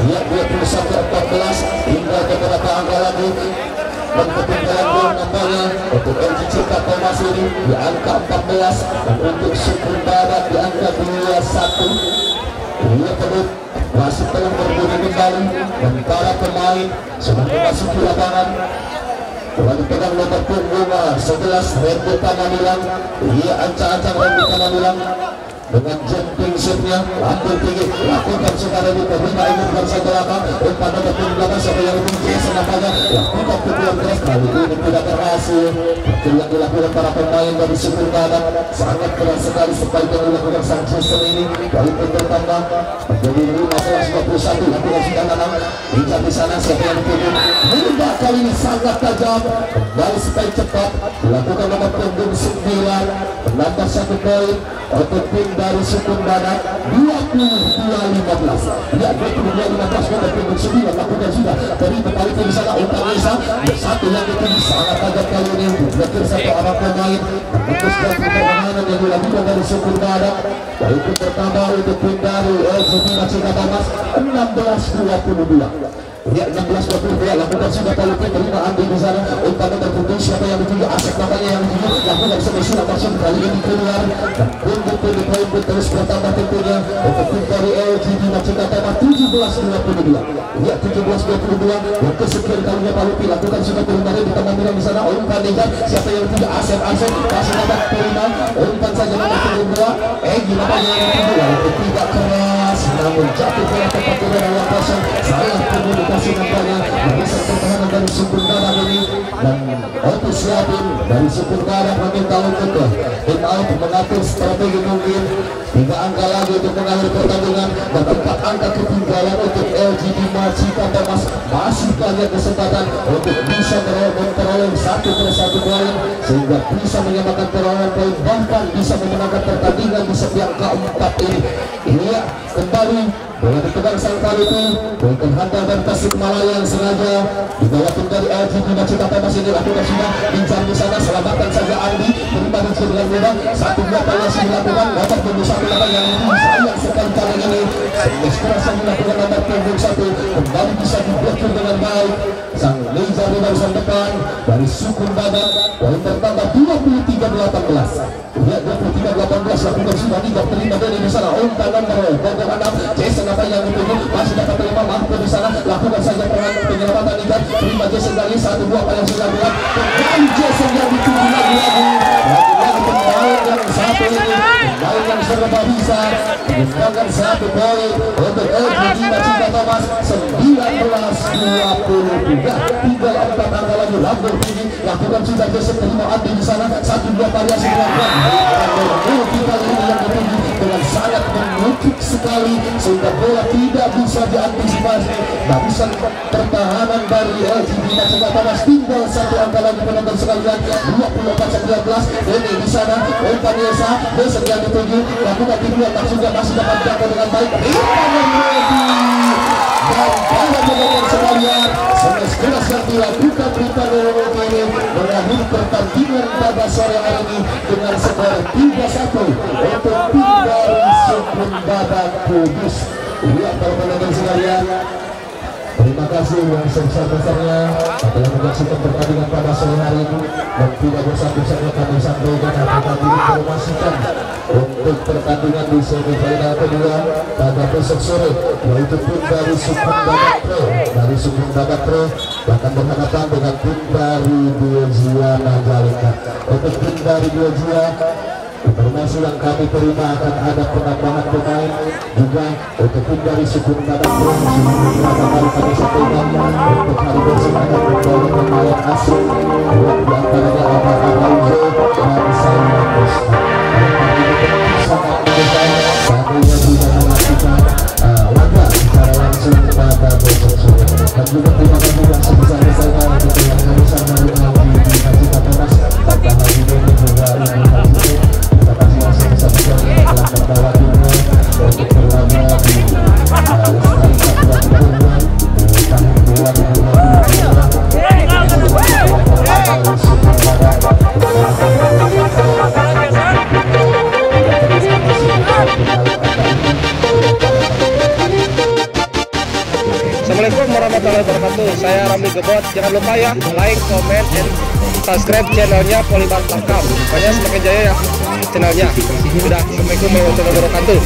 Ya 21-14 hingga beberapa angka lagi dan ketinggalan gol nampaknya untuk Macika Thomas ini di angka 14 dan untuk Sukun Badak di angka 21. Ia kedua wasit telah berbunyi kembali dan para pemain sudah memasuki lapangan. Bola dipegang nomor punggung 11 Randy Tamamilang. Ia ancang-ancang Randy Tamamilang dengan jumping shootnya ambil tinggi lakukan sekarang ini terima ini bukan saja belakang umpan nomor punggung 8 siapa yang mempunyai senapanya lakukan pukulan keras kali ini tidak berhasil. Yang dilakukan para pemain dari Sukun Badak sangat keras sekali sebaiknya dilakukan sang Jason ini. Kali pun bertambah menjadi 15-21 lakukan sudah tanam hingga di sana siapa yang dituju mudah kali ini sangat tajam kembali supaya cepat dilakukan nomor punggung 9 menambah 1 poin untuk tim dari Sukun Badak 22-15. Ya 22-15 nomor punggung 9 lakukan sudah dari kembali di sana umpan Nisa satu yang dituju sangat tajam kali ini berkir satu arah pemain memutuskan pertahanan yang dilakukan dari Sukun Badak. Poin pertama untuk tim dari LGB Macika Thomas 16-22. Ya 16-22 lakukan sudah Taluki terima Andi di sana umpan terputus siapa yang dituju Asep namanya yang dituju lakukan sebelah langsung kali ini keluar dan punggung poin pun terus bertambah tentunya untuk tim dari LGB Macika Thomas 17-22. Ya 17-22 yang kesekian kalinya Taluki lakukan sudah terima di tengah di sana umpan Dejan siapa yang dituju Asep kasih dapat terima umpan saja nomor punggung 2 Egy namanya yang dituju walaupun tidak keras namun jatuh bola tepat di dalam kosong salah komunikasi nampaknya barisan pertahanan dari Sukun Badak ini dan Oto Siapin dari Sukun Badak meminta untuk tim out mengatur strategi mungkin 3 angka lagi untuk mengakhiri pertandingan dan 4 angka ketinggalan untuk LGB Macika Thomas masih banyak kesempatan untuk bisa memperoleh 1+1 poin sehingga bisa menyamakan perolehan poin bahkan bisa memenangkan pertandingan di setiap keempat ini. Iya kembali bola dipegang sang Taluki bukan hantar dari Tasikmalaya yang sengaja dibawa tim dari LGB Macika Thomas ini lakukan sudah bincang di sana selamatkan saja Andi terima dengan mudah satu dua kali yang dilakukan dapat berusaha yang sayang sekali kali ini sekerasa dilakukan nomor punggung 1 kembali bisa diblokir dengan baik sang Neza di barisan depan dari Sukun Badak. Poin bertambah 23-18. Ya 23-18 lakukan sudah tidak terima dari di sana umpan nomor punggung 6 Jason apa yang dituju masih dapat terima mampu di sana lakukan saja penyelamatan Ikan terima Jason dari 1-2 kali yang sudah dilakukan kembali Jason yang dituju lagi-lagi pemain yang satu ini main yang serba bisa menyumbangkan 1 poin untuk LGD Cinta Thomas 19-23. Tinggal 4 angka lagi. Lamborghini lakukan sudah geser terima Andi di sana. 1-2 variasi dilakukan. Kita ini yang ketujuh dengan sangat menukik sekali sehingga bola tidak bisa diantisipasi. Barisan pertahanan dari LGD Cinta Thomas tinggal 1 angka lagi penonton sekalian. 24-19. Ini di sana Vanessa geser yang dituju lakukan kedua tak sudah masih dapat jangkau dengan baik. Dan para penonton sekalian, sekelas yang dilakukan di Tangerang ini mengakhiri pertandingan pada sore hari ini dengan skor 3-1 untuk tim dari Sukun Badak Kudus. Lihat para penonton sekalian, terima kasih yang sebesar-besarnya telah menyaksikan pertandingan pada sore hari ini. Dan tidak bosan-bosannya kami sampaikan apakah diinformasikan untuk pertandingan di semifinal kedua pada besok sore, yaitu tim dari Sukun Badak Pro. Dari Sukun Badak Pro akan berhadapan dengan tim dari Biojia Majalengka. Untuk tim dari Biojia, informasi yang kami terima akan ada penambahan pemain juga untuk tim dari Sukun Badak Pro. Beberapa kali kami sampaikan untuk hari besok akan membawa pemain asing, dua di antaranya Abah Araujo dan Saina Costa. Sangat besar kami yang tidak melakukan laga secara langsung pada besok sore. Dan juga terima kasih yang sebesar-besarnya untuk yang besar dari LGD Cinta Thomas pada hari ini juga ini hari ini. Terima kasih yang sebesar-besarnya telah membawa timnya untuk berlaga di Lestari Satuan Perempuan di tahun 2020. Assalamualaikum warahmatullahi wabarakatuh. Saya Ramli Gebot. Jangan lupa ya like, comment, dan subscribe channelnya Polyball Tangkap. Pokoknya semakin jaya ya channelnya. Sudah. Assalamualaikum warahmatullahi wabarakatuh.